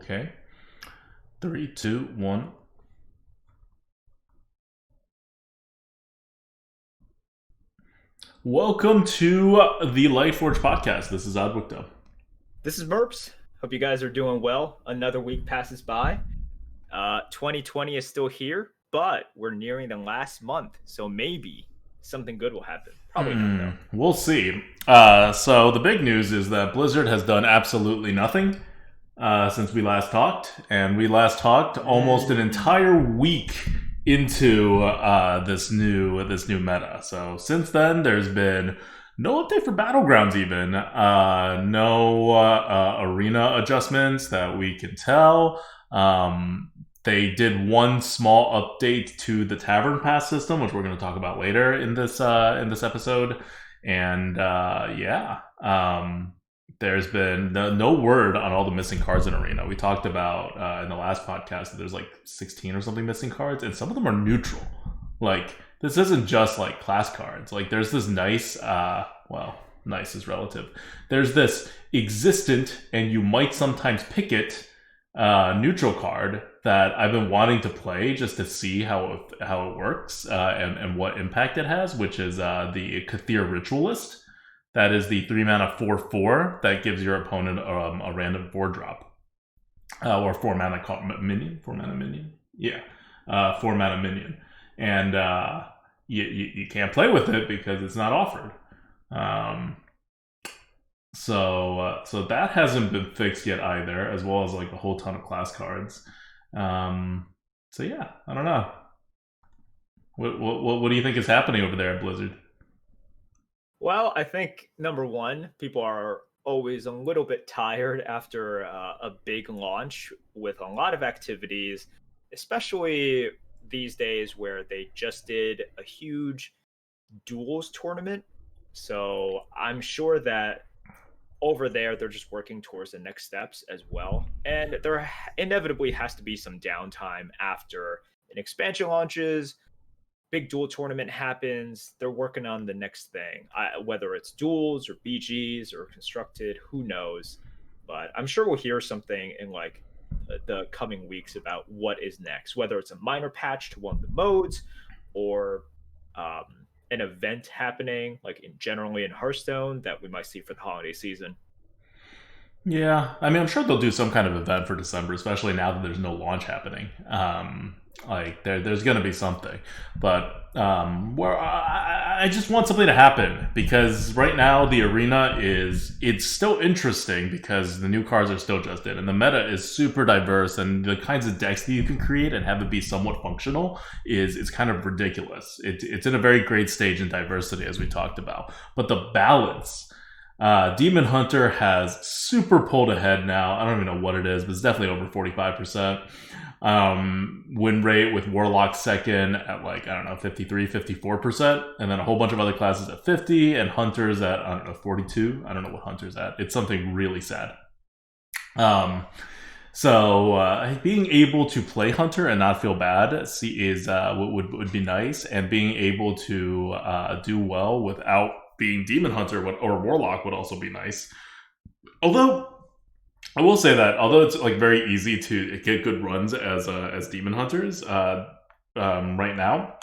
Okay. 3, 2, 1. Welcome to the Lightforge podcast. This is ADWCTA. This is Merps. Hope you guys are doing well. Another week passes by. 2020 is still here, but we're nearing the last month, so maybe something good will happen. Probably not, though. We'll see. So the big news is that Blizzard has done absolutely nothing since we last talked, and we last talked almost an entire week into this new meta. So since then, there's been no update for Battlegrounds, even no arena adjustments that we can tell. They did one small update to the Tavern Pass system, which we're going to talk about later in this episode. And there's been no word on all the missing cards in Arena. We talked about in the last podcast that there's like 16 or something missing cards, and some of them are neutral. Like, this isn't just like class cards. Like, there's this nice, nice is relative. There's this existent, and you might sometimes pick it, neutral card that I've been wanting to play just to see how it works and what impact it has, which is the Kathir Ritualist. That is the 3-mana 4/4 that gives your opponent a random 4-drop. Or 4-mana minion. 4-mana minion? Yeah. 4-mana minion. And you can't play with it because it's not offered. So that hasn't been fixed yet either, as well as like a whole ton of class cards. So yeah, I don't know. What do you think is happening over there at Blizzard? Well, I think number one, people are always a little bit tired after a big launch with a lot of activities, especially these days where they just did a huge duels tournament. So I'm sure that over there they're just working towards the next steps as well, and there inevitably has to be some downtime after an expansion launches. Big duel tournament happens, they're working on the next thing, whether it's duels or BGs or constructed, who knows. But I'm sure we'll hear something in like the coming weeks about what is next, whether it's a minor patch to one of the modes or an event happening like generally in Hearthstone that we might see for the holiday season. Yeah, I mean, I'm sure they'll do some kind of event for December, especially now that there's no launch happening. Like there's going to be something, but where I just want something to happen, because right now the arena it's still interesting because the new cards are still just in, and the meta is super diverse, and the kinds of decks that you can create and have it be somewhat functional is kind of ridiculous. It's in a very great stage in diversity, as we talked about, but the balance. Demon Hunter has super pulled ahead now. I don't even know what it is, but it's definitely over 45%. Win rate with Warlock second at like, I don't know, 53, 54%. And then a whole bunch of other classes at 50, and Hunter's at, I don't know, 42. I don't know what Hunter's at. It's something really sad. So being able to play Hunter and not feel bad is would be nice, and being able to do well without being Demon Hunter or Warlock would also be nice. Although I will say that although it's like very easy to get good runs as Demon Hunters right now,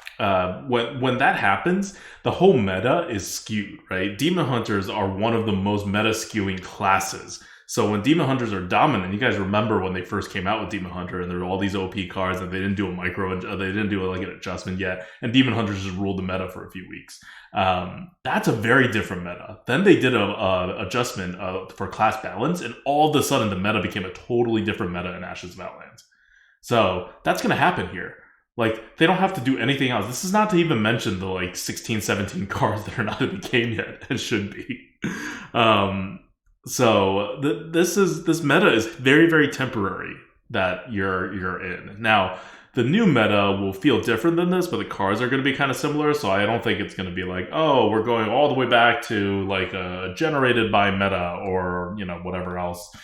when that happens, the whole meta is skewed. Right, Demon Hunters are one of the most meta skewing classes. So when Demon Hunters are dominant, you guys remember when they first came out with Demon Hunter, and there were all these OP cards, and they didn't do a they didn't do like an adjustment yet, and Demon Hunters just ruled the meta for a few weeks. That's a very different meta. Then they did a adjustment for class balance, and all of a sudden the meta became a totally different meta in Ashes of Outlands. So that's going to happen here. Like, they don't have to do anything else. This is not to even mention the like 16, 17 cards that are not in the game yet and should be. So this meta is very, very temporary that you're in. Now, the new meta will feel different than this, but the cards are going to be kind of similar, so I don't think it's going to be like, oh, we're going all the way back to like a generated by meta or, you know, whatever else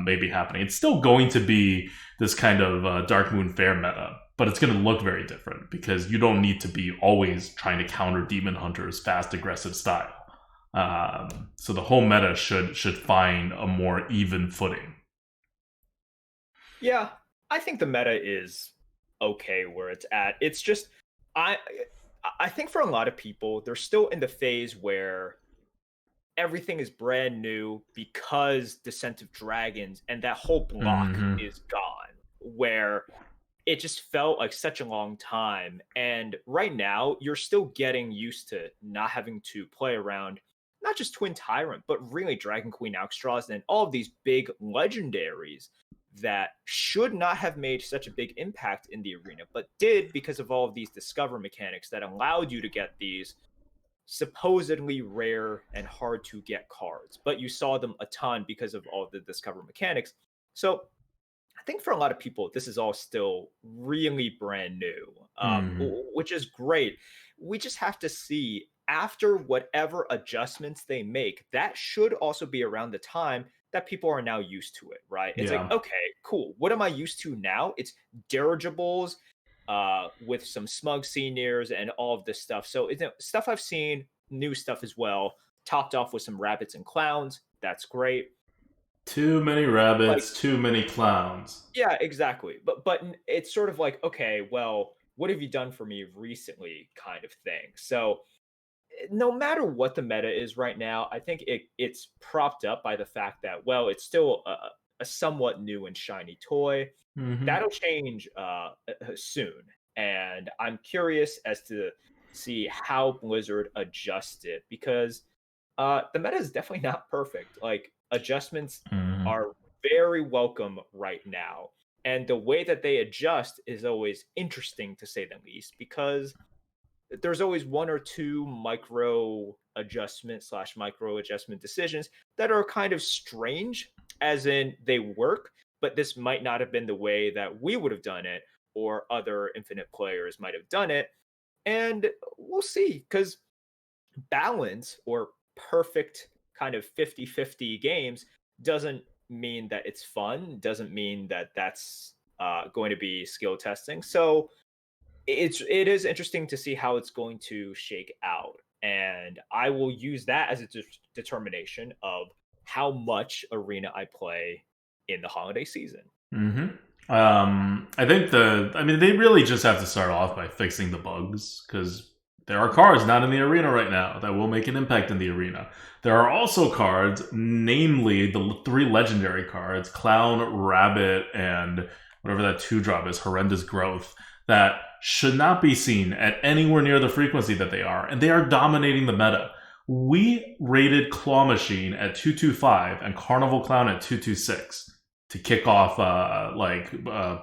may be happening. It's still going to be this kind of Darkmoon Faire meta, but it's going to look very different because you don't need to be always trying to counter Demon Hunter's fast, aggressive style. So the whole meta should find a more even footing. Yeah, I think the meta is okay where it's at. It's just I I think for a lot of people, they're still in the phase where everything is brand new because Descent of Dragons and that whole block Hmm. is gone. Where it just felt like such a long time. And right now, you're still getting used to not having to play around not just Twin Tyrant, but really Dragon Queen Alexstrasza and all of these big legendaries that should not have made such a big impact in the arena, but did because of all of these discover mechanics that allowed you to get these supposedly rare and hard to get cards. But you saw them a ton because of all the discover mechanics. So I think for a lot of people, this is all still really brand new, Hmm. which is great. We just have to see after whatever adjustments they make, that should also be around the time that people are now used to it, right? It's like, Yeah. okay, cool. What am I used to now? It's dirigibles with some smug seniors and all of this stuff. So it's stuff I've seen, new stuff as well, topped off with some rabbits and clowns. That's great. Too many Like, rabbits, too many clowns. yeah, exactly. But it's sort of like, okay, well, what have you done for me recently kind of thing. So no matter what the meta is right now, I think it's propped up by the fact that, well, it's still a somewhat new and shiny toy. Hmm. That'll change soon. And I'm curious as to see how Blizzard adjusts it because the meta is definitely not perfect. Like adjustments Hmm. are very welcome right now. And the way that they adjust is always interesting to say the least because there's always one or two micro adjustment slash micro adjustment decisions that are kind of strange, as in they work, but this might not have been the way that we would have done it or other Infinite players might have done it. And we'll see because balance or perfect kind of 50-50 games doesn't mean that it's fun, doesn't mean that that's going to be skill testing. So it is interesting to see how it's going to shake out, and I will use that as a determination of how much arena I play in the holiday season. Hmm. I think I mean, they really just have to start off by fixing the bugs because there are cards not in the arena right now that will make an impact in the arena. There are also cards, namely the three legendary cards, Clown, Rabbit, and whatever that two drop is, Horrendous Growth, that should not be seen at anywhere near the frequency that they are, and they are dominating the meta. We rated Claw Machine at 225 and Carnival Clown at 226 to kick off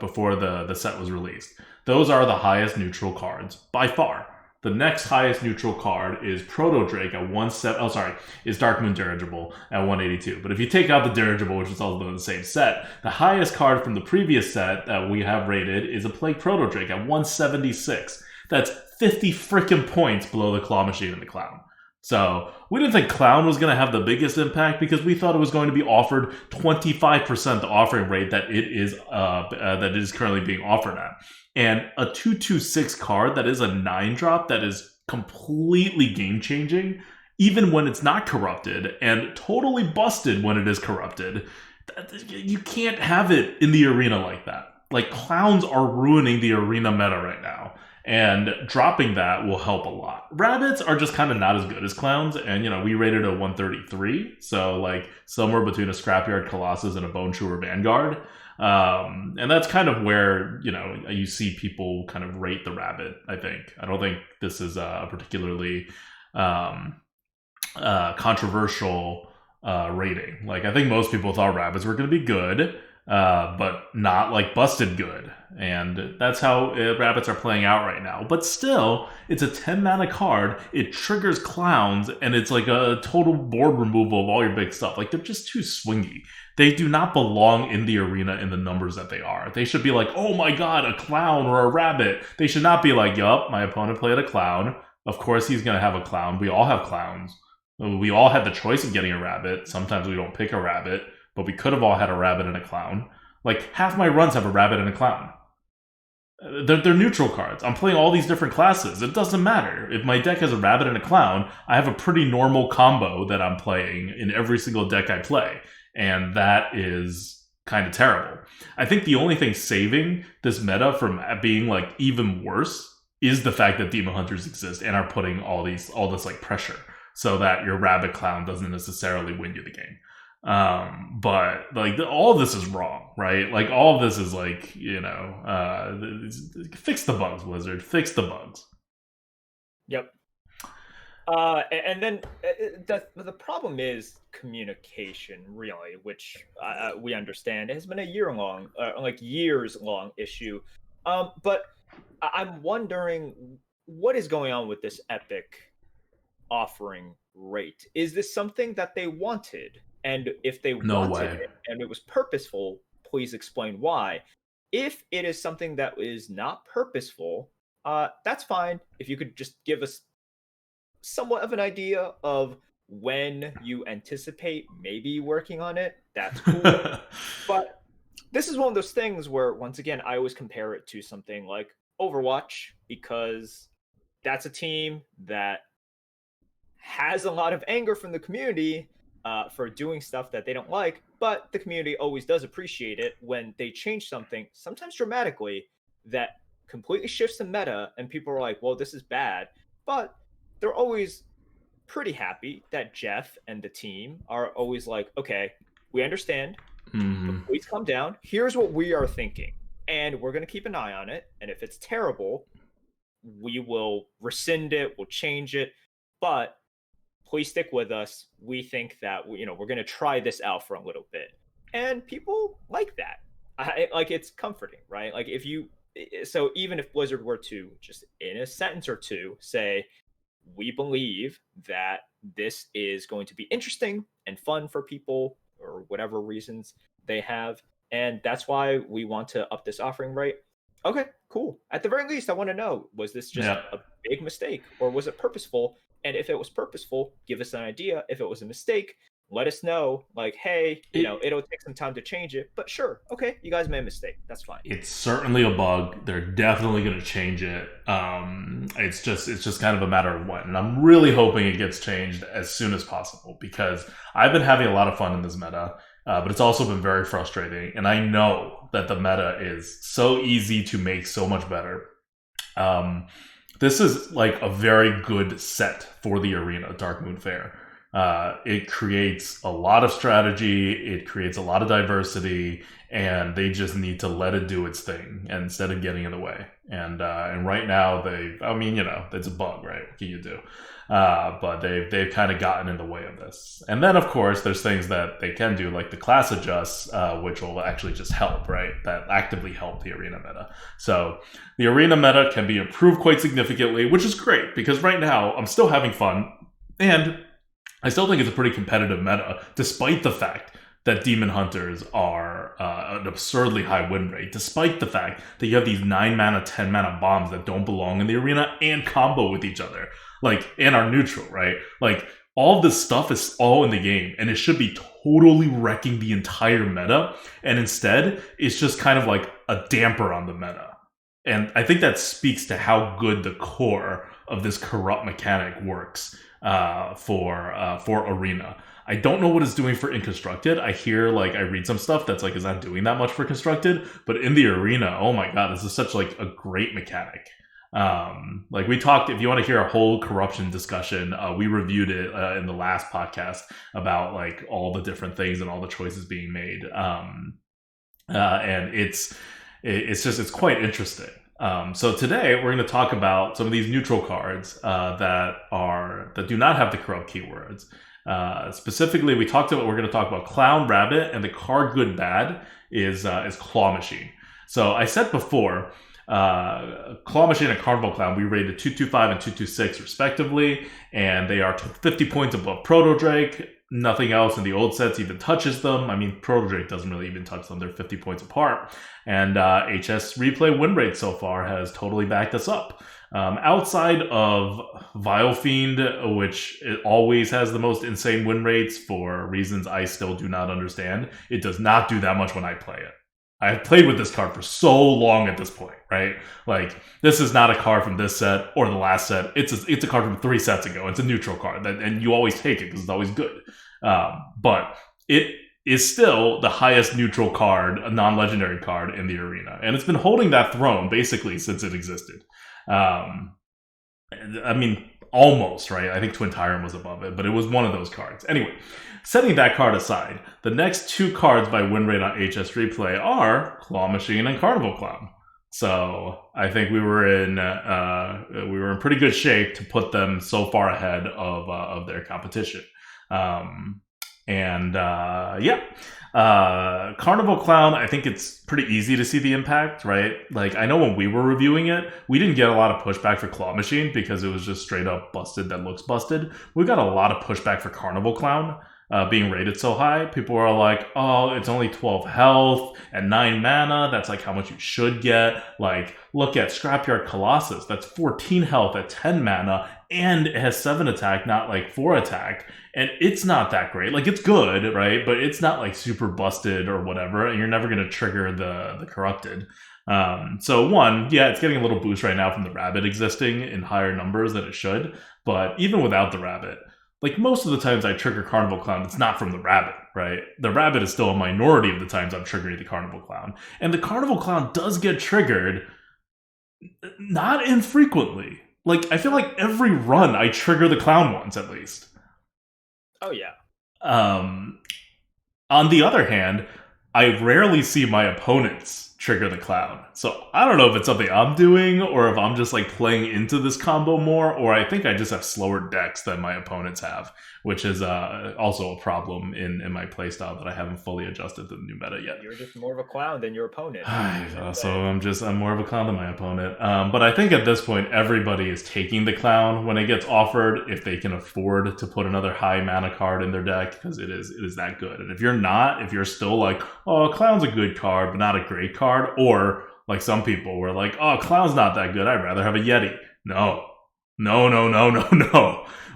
before the set was released. Those are the highest neutral cards by far. The next highest neutral card is Proto Drake at 17. Oh, sorry, is Darkmoon Dirigible at 182. But if you take out the Dirigible, which is also in the same set, the highest card from the previous set that we have rated is a Plague Proto Drake at 176. That's 50 freaking points below the Claw Machine and the Clown. So we didn't think Clown was going to have the biggest impact because we thought it was going to be offered 25% the offering rate that it is currently being offered at. And a 226 card that is a 9 drop that is completely game changing, even when it's not corrupted, and totally busted when it is corrupted. You can't have it in the arena like that. Like, clowns are ruining the arena meta right now. And dropping that will help a lot. Rabbits are just kind of not as good as clowns, and we rated a 133, so like somewhere between a Scrapyard Colossus and a Bone Chewer Vanguard. And that's kind of where you see people kind of rate the rabbit. I don't think this is a particularly controversial rating. Like, I think most people thought rabbits were going to be good, but not like busted good. And that's how rabbits are playing out right now. But still, it's a 10 mana card. It triggers clowns, and it's like a total board removal of all your big stuff. Like, they're just too swingy. They do not belong in the arena in the numbers that they are. They should be like, oh my god, a clown or a rabbit. They should not be like, yup, my opponent played a clown. Of course he's going to have a clown. We all have clowns. We all had the choice of getting a rabbit. Sometimes we don't pick a rabbit, but we could have all had a rabbit and a clown. Like, half my runs have a rabbit and a clown. They're neutral cards. I'm playing all these different classes. It doesn't matter. If my deck has a rabbit and a clown, I have a pretty normal combo that I'm playing in every single deck I play. And that is kind of terrible. I think the only thing saving this meta from being like even worse is the fact that Demon Hunters exist and are putting all this like pressure so that your Rabbit Clown doesn't necessarily win you the game. But like all of this is wrong, right? Like all of this is like, fix the bugs, Blizzard, fix the bugs. Yep. And then the problem is communication, really, which we understand has been a years long issue. But I'm wondering what is going on with this Epic offering rate. Is this something that they wanted? And if they wanted it and it was purposeful, please explain why. If it is something that is not purposeful, that's fine. If you could just give us somewhat of an idea of when you anticipate maybe working on it, that's cool. But this is one of those things where, once again, I always compare it to something like Overwatch, because that's a team that has a lot of anger from the community for doing stuff that they don't like, but the community always does appreciate it when they change something, sometimes dramatically, that completely shifts the meta, and people are like, well, this is bad. But they're always pretty happy that Jeff and the team are always like, okay, we understand, but please calm down. Here's what we are thinking, and we're going to keep an eye on it. And if it's terrible, we will rescind it, we'll change it, but please stick with us. We think that we're going to try this out for a little bit, and people like that. Like, it's comforting, right? Like, so even if Blizzard were to just in a sentence or two say, we believe that this is going to be interesting and fun for people or whatever reasons they have, and that's why we want to up this offering rate. Okay, cool. At the very least, I want to know, was this just a big mistake, or was it purposeful? And if it was purposeful, give us an idea. If it was a mistake, let us know. Like, hey, it'll take some time to change it, but sure, okay, you guys made a mistake. That's fine. It's certainly a bug. They're definitely going to change it. It's just kind of a matter of when. And I'm really hoping it gets changed as soon as possible, because I've been having a lot of fun in this meta, but it's also been very frustrating. And I know that the meta is so easy to make so much better. This is like a very good set for the arena, Darkmoon Faire. It creates a lot of strategy, it creates a lot of diversity, and they just need to let it do its thing instead of getting in the way. And right now it's a bug, right? What can you do? But they've kind of gotten in the way of this. And then, of course, there's things that they can do, like the class adjusts, which will actually just help, right? That actively help the arena meta. So the arena meta can be improved quite significantly, which is great, because right now I'm still having fun, and I still think it's a pretty competitive meta, despite the fact that Demon Hunters are an absurdly high win rate, despite the fact that you have these 9 mana, 10 mana bombs that don't belong in the arena and combo with each other, and are neutral, right? Like, all of this stuff is all in the game, and it should be totally wrecking the entire meta, and instead, it's just kind of like a damper on the meta. And I think that speaks to how good the core of this corrupt mechanic works for Arena. I don't know what it's doing for Constructed. I read some stuff that's like, is not doing that much for Constructed, but in the Arena, oh my god, this is such like a great mechanic. We talked, if you want to hear a whole corruption discussion, we reviewed it in the last podcast about like all the different things and all the choices being made. And it's quite interesting. So today we're going to talk about some of these neutral cards that do not have the corrupt keywords. Specifically, we're going to talk about Clown Rabbit, and the card good bad is Claw Machine. So I said before, Claw Machine and Carnival Clown, we rated 225 and 226 respectively, and they are 50 points above Proto Drake. Nothing else in the old sets even touches them. I mean, Proto Drake doesn't really even touch them. They're 50 points apart. And HS replay win rate so far has totally backed us up. Outside of Vile Fiend, which it always has the most insane win rates for reasons I still do not understand, it does not do that much when I play it. I've played with this card for so long at this point, right? Like, this is not a card from this set or the last set. It's a card from 3 sets ago. It's a neutral card, and you always take it because it's always good. But it is still the highest neutral card, a non-legendary card in the arena, and it's been holding that throne basically since it existed. I mean, almost, right? I think Twin Tyrant was above it, but it was one of those cards. Anyway, setting that card aside, the next two cards by win rate on HS Replay are Claw Machine and Carnival Clown. So I think we were in pretty good shape to put them so far ahead of their competition. Carnival Clown, I think it's pretty easy to see the impact, right? Like, I know when we were reviewing it, we didn't get a lot of pushback for Claw Machine because it was just straight up busted that looks busted. We got a lot of pushback for Carnival Clown being rated so high. People are like, oh, it's only 12 health and 9 mana. That's like how much you should get. Like, look at Scrapyard Colossus. That's 14 health at 10 mana, and it has 7 attack, not like 4 attack. And it's not that great. Like, it's good, right? But it's not like super busted or whatever, and you're never going to trigger the Corrupted. So one, yeah, it's getting a little boost right now from the Rabbit existing in higher numbers than it should. But even without the Rabbit, like most of the times I trigger Carnival Clown, it's not from the Rabbit, right? The Rabbit is still a minority of the times I'm triggering the Carnival Clown. And the Carnival Clown does get triggered, not infrequently. Like, I feel like every run I trigger the Clown once at least. Oh, yeah. On the other hand, I rarely see my opponents trigger the Clown. So I don't know if it's something I'm doing or if I'm just like playing into this combo more, or I think I just have slower decks than my opponents have, which is also a problem in my playstyle that I haven't fully adjusted to the new meta yet. You're just more of a clown than your opponent. I'm more of a clown than my opponent. But I think at this point, everybody is taking the Clown when it gets offered if they can afford to put another high mana card in their deck, because it is that good. And if you're still like, oh, Clown's a good card, but not a great card, or like some people were like, oh, Clown's not that good, I'd rather have a Yeti. No.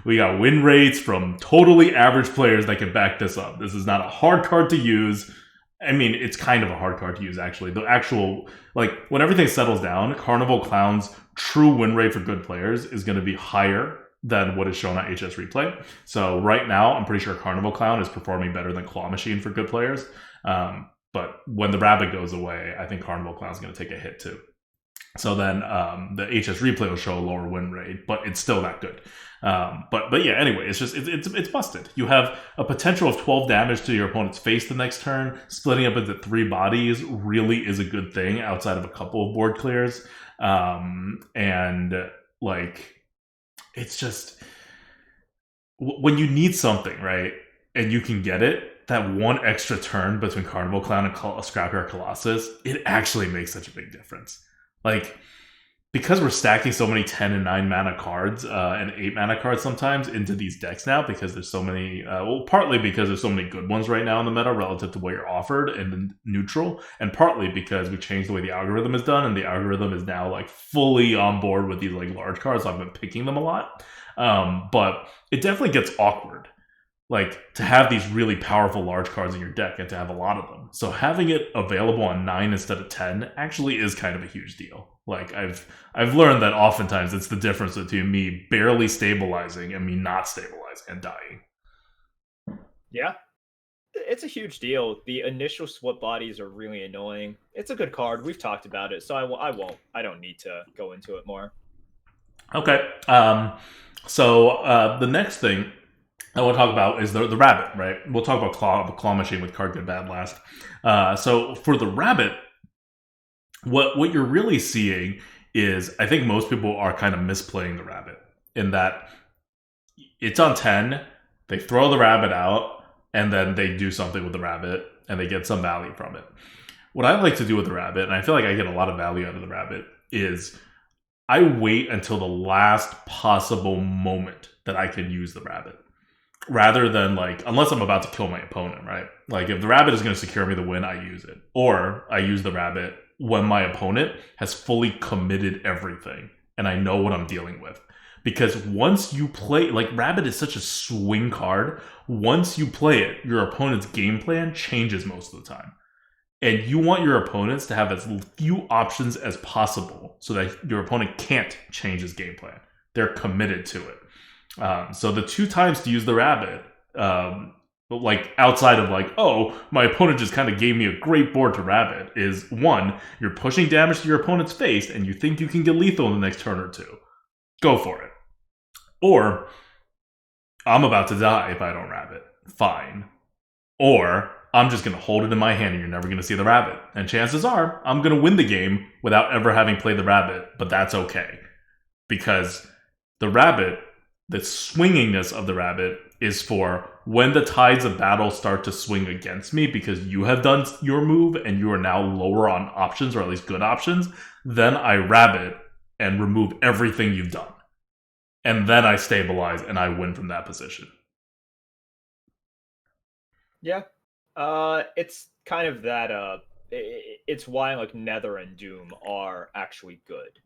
We got win rates from totally average players that can back this up. This is not a hard card to use. I mean, it's kind of a hard card to use, actually. The actual, like, when everything settles down, Carnival Clown's true win rate for good players is going to be higher than what is shown on HS Replay. So right now, I'm pretty sure Carnival Clown is performing better than Claw Machine for good players. But when the Rabbit goes away, I think Carnival Clown is going to take a hit too. So then the HS Replay will show a lower win rate, but it's still that good. But yeah, anyway, it's busted. You have a potential of 12 damage to your opponent's face the next turn. Splitting up into 3 bodies really is a good thing outside of a couple of board clears. And like, it's just when you need something, right, and you can get it, that one extra turn between Carnival Clown and Scrapyard Colossus, it actually makes such a big difference. Like, because we're stacking so many 10 and 9 mana cards and 8 mana cards sometimes into these decks now, because there's so many, partly because there's so many good ones right now in the meta relative to what you're offered and the neutral, and partly because we changed the way the algorithm is done, and the algorithm is now like fully on board with these like large cards, so I've been picking them a lot. But it definitely gets awkward, like, to have these really powerful large cards in your deck and to have a lot of them. So having it available on 9 instead of 10 actually is kind of a huge deal. Like, I've learned that oftentimes it's the difference between me barely stabilizing and me not stabilizing and dying. Yeah, it's a huge deal. The initial split bodies are really annoying. It's a good card. We've talked about it, so I don't need to go into it more. Okay. So the next thing I want to talk about is the Rabbit, right? We'll talk about Claw Machine with Card Good Bad last. So for the Rabbit, what you're really seeing is, I think most people are kind of misplaying the Rabbit, in that it's on 10, they throw the Rabbit out, and then they do something with the Rabbit, and they get some value from it. What I like to do with the Rabbit, and I feel like I get a lot of value out of the Rabbit, is I wait until the last possible moment that I can use the Rabbit. Rather than, like, unless I'm about to kill my opponent, right? Like, if the Rabbit is going to secure me the win, I use it. Or I use the Rabbit when my opponent has fully committed everything and I know what I'm dealing with. Because once you play, like, Rabbit is such a swing card. Once you play it, your opponent's game plan changes most of the time. And you want your opponents to have as few options as possible so that your opponent can't change his game plan. They're committed to it. So the 2 times to use the Rabbit But like outside of like, oh, my opponent just kind of gave me a great board to rabbit, is one, you're pushing damage to your opponent's face and you think you can get lethal in the next turn or two. Go for it. Or I'm about to die if I don't rabbit. Fine. Or I'm just going to hold it in my hand and you're never going to see the rabbit. And chances are I'm going to win the game without ever having played the rabbit, but that's okay. Because the rabbit, the swingingness of the rabbit is for when the tides of battle start to swing against me because you have done your move and you are now lower on options, or at least good options, then I rabbit and remove everything you've done. And then I stabilize and I win from that position. Yeah. It's kind of that. It's why like Nether and Doom are actually good,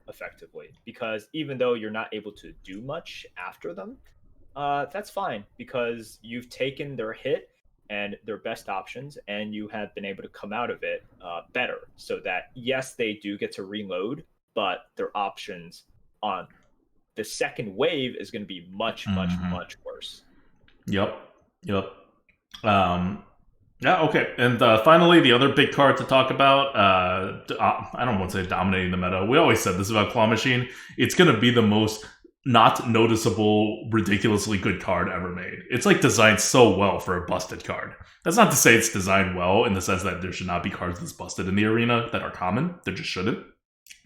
effectively, because even though you're not able to do much after them, that's fine because you've taken their hit and their best options, and you have been able to come out of it better. So that yes, they do get to reload, but their options on the second wave is going to be much, much, much worse. Yep. Yep. Um, yeah, okay. And finally, the other big card to talk about, I don't want to say dominating the meta. We always said this about Claw Machine. It's going to be the most not noticeable, ridiculously good card ever made. It's like designed so well for a busted card. That's not to say it's designed well in the sense that there should not be cards that's busted in the arena that are common. There just shouldn't.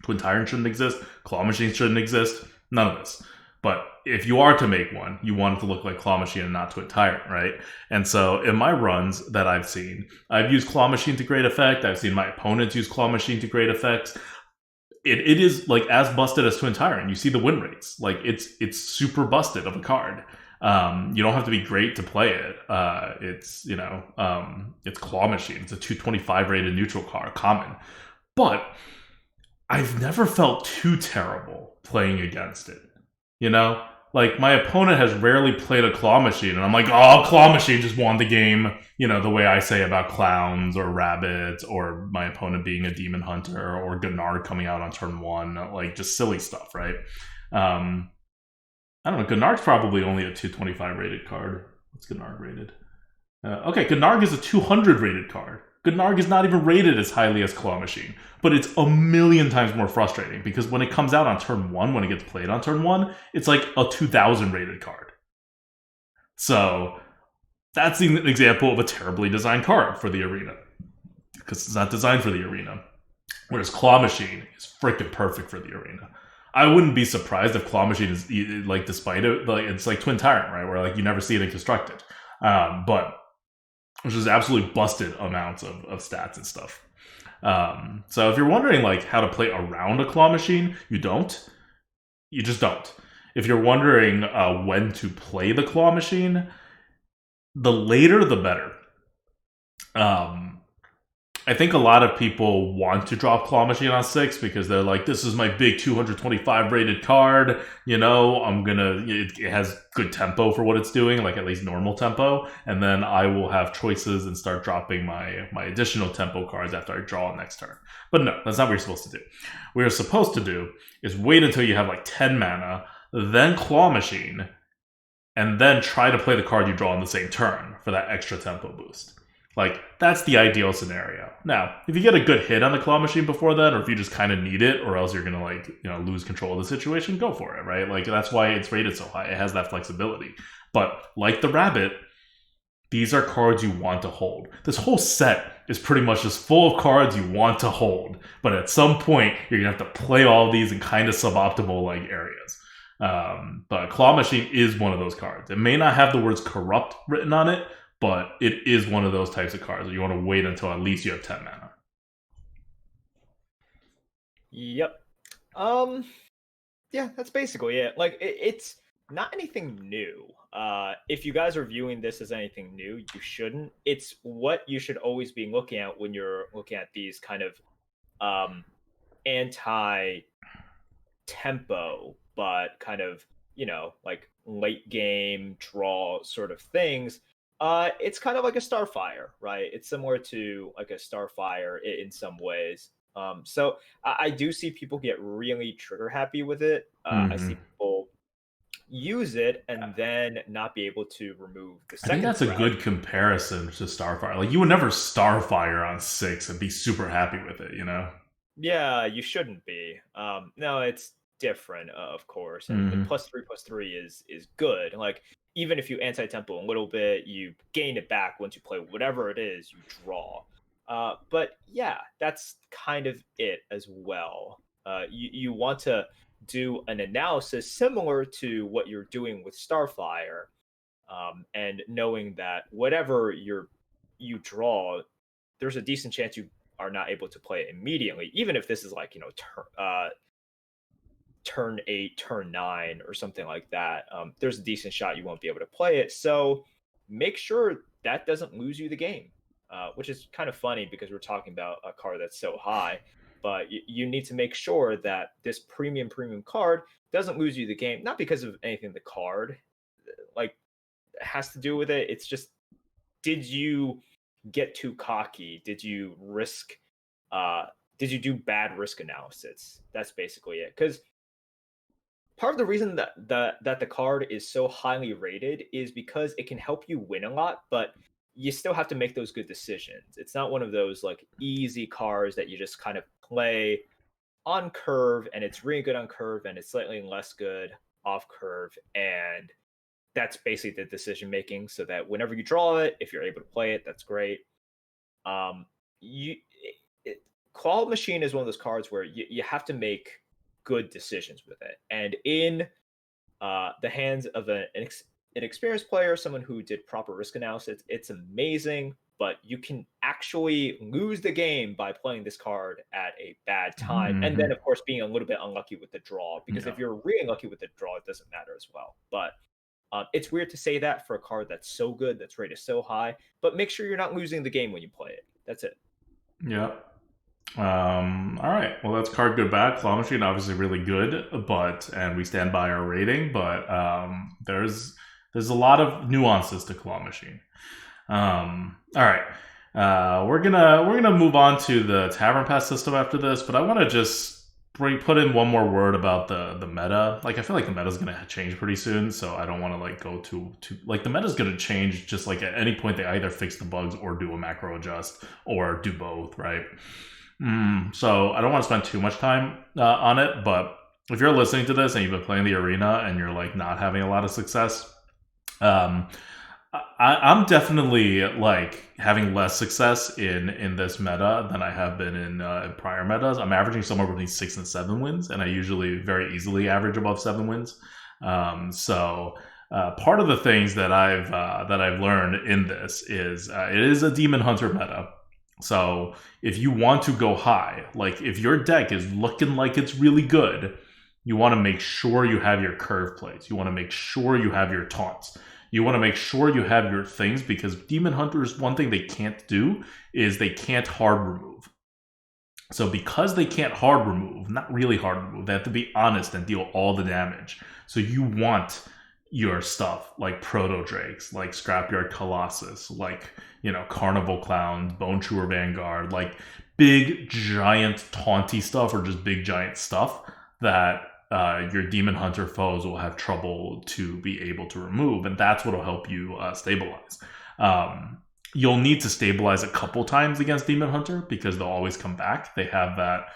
Twin Tyrant shouldn't exist. Claw Machine shouldn't exist. None of this. But if you are to make one, you want it to look like Claw Machine and not Twin Tyrant, right? And so in my runs that I've seen, I've used Claw Machine to great effect. I've seen my opponents use Claw Machine to great effect. It is like as busted as Twin Tyrant. You see the win rates. Like it's super busted of a card. You don't have to be great to play it. It's it's Claw Machine. It's a 225 rated neutral card, common. But I've never felt too terrible playing against it. You know? Like, my opponent has rarely played a Claw Machine, and I'm like, oh, Claw Machine just won the game. You know, the way I say about Clowns or Rabbits, or my opponent being a Demon Hunter, or Gennard coming out on turn one. Like, just silly stuff, right? I don't know. Gennard's probably only a 225 rated card. What's Gennard rated? Okay, Gennard is a 200 rated card. Gennard is not even rated as highly as Claw Machine, but it's a million times more frustrating because when it comes out on turn one, when it gets played on turn one, it's like a 2000 rated card. So that's an example of a terribly designed card for the arena because it's not designed for the arena. Whereas Claw Machine is freaking perfect for the arena. I wouldn't be surprised if Claw Machine is like, despite it, like it's like Twin Tyrant, right? Where like you never see it in constructed, but which is absolutely busted amounts of stats and stuff. So if you're wondering like how to play around a Claw Machine, you don't. You just don't. If you're wondering when to play the Claw Machine, the later the better. I think a lot of people want to drop Claw Machine on 6 because they're like, this is my big 225 rated card. You know, it has good tempo for what it's doing, like at least normal tempo. And then I will have choices and start dropping my additional tempo cards after I draw next turn. But no, that's not what you're supposed to do. What you're supposed to do is wait until you have like 10 mana, then Claw Machine, and then try to play the card you draw on the same turn for that extra tempo boost. Like, that's the ideal scenario. Now, if you get a good hit on the Claw Machine before then, or if you just kind of need it, or else you're going to, like, lose control of the situation, go for it, right? Like, that's why it's rated so high. It has that flexibility. But, like the Rabbit, these are cards you want to hold. This whole set is pretty much just full of cards you want to hold. But at some point, you're going to have to play all of these in kind of suboptimal, like, areas. But Claw Machine is one of those cards. It may not have the words corrupt written on it, but it is one of those types of cards where you want to wait until at least you have 10 mana. Yep. Yeah, that's basically it. Like, it's not anything new. If you guys are viewing this as anything new, you shouldn't. It's what you should always be looking at when you're looking at these kind of anti-tempo, but kind of, like late game draw sort of things. It's kind of like a Starfire, right? It's similar to like a Starfire in some ways. So I do see people get really trigger happy with it. I see people, use it and then not be able to remove the I think second that's a threat. good comparison to Starfire. Like, you would never Starfire on 6 and be super happy with it, you know? Yeah, you shouldn't be. No, it's different, of course, and the Hmm. +3/+3 is good. Like even if you anti-tempo a little bit, you gain it back once you play whatever it is you draw. But yeah, that's kind of it as well. You want to do an analysis similar to what you're doing with Starfire, and knowing that whatever you draw, there's a decent chance you are not able to play it immediately, even if this is like turn 8, turn 9, or something like that. There's a decent shot you won't be able to play it. So make sure that doesn't lose you the game, which is kind of funny because we're talking about a card that's so high. But you need to make sure that this premium card doesn't lose you the game, not because of anything the card like has to do with it. It's just, did you get too cocky? Did you risk? Did you do bad risk analysis? That's basically it. Because part of the reason that the card is so highly rated is because it can help you win a lot, but you still have to make those good decisions. It's not one of those like easy cards that you just kind of play on curve, and it's really good on curve, and it's slightly less good off curve, and that's basically the decision making. So that whenever you draw it, if you're able to play it, that's great. You Claw Machine is one of those cards where you have to make good decisions with it, and in the hands of an experienced player, someone who did proper risk analysis, it's amazing. But you can actually lose the game by playing this card at a bad time, and then Hmm. of course being a little bit unlucky with the draw. Because Yeah. if you're really unlucky with the draw, it doesn't matter as well. But it's weird to say that for a card that's so good, that's rated so high. But make sure you're not losing the game when you play it. That's it. Yeah. All right. Well, that's card good back. Claw Machine obviously really good, but and we stand by our rating. But there's a lot of nuances to Claw Machine. All right. We're gonna move on to the Tavern Pass system after this, but I want to just put in one more word about the meta. Like, I feel like the meta's gonna change pretty soon, so I don't want to like go too like, the meta's gonna change just like at any point they either fix the bugs or do a macro adjust or do both, right? So I don't want to spend too much time on it, but if you're listening to this and you've been playing the arena and you're like not having a lot of success, um, I'm definitely like having less success in this meta than I have been in prior metas. I'm averaging somewhere between 6 and 7 wins, and I usually very easily average above 7 wins. Part of the things that I've learned in this is it is a Demon Hunter meta. So if you want to go high, like if your deck is looking like it's really good, you want to make sure you have your curve plays. You want to make sure you have your taunts. You want to make sure you have your things, because Demon Hunters, one thing they can't do is they can't hard remove. So because they can't hard remove, not really hard remove, they have to be honest and deal all the damage. So you want your stuff like Proto Drakes, like Scrapyard Colossus, like, Carnival Clowns, Bone Chewer Vanguard, like big giant taunty stuff, or just big giant stuff that your Demon Hunter foes will have trouble to be able to remove, and that's what will help you stabilize. You'll need to stabilize a couple times against Demon Hunter because they'll always come back. They have that.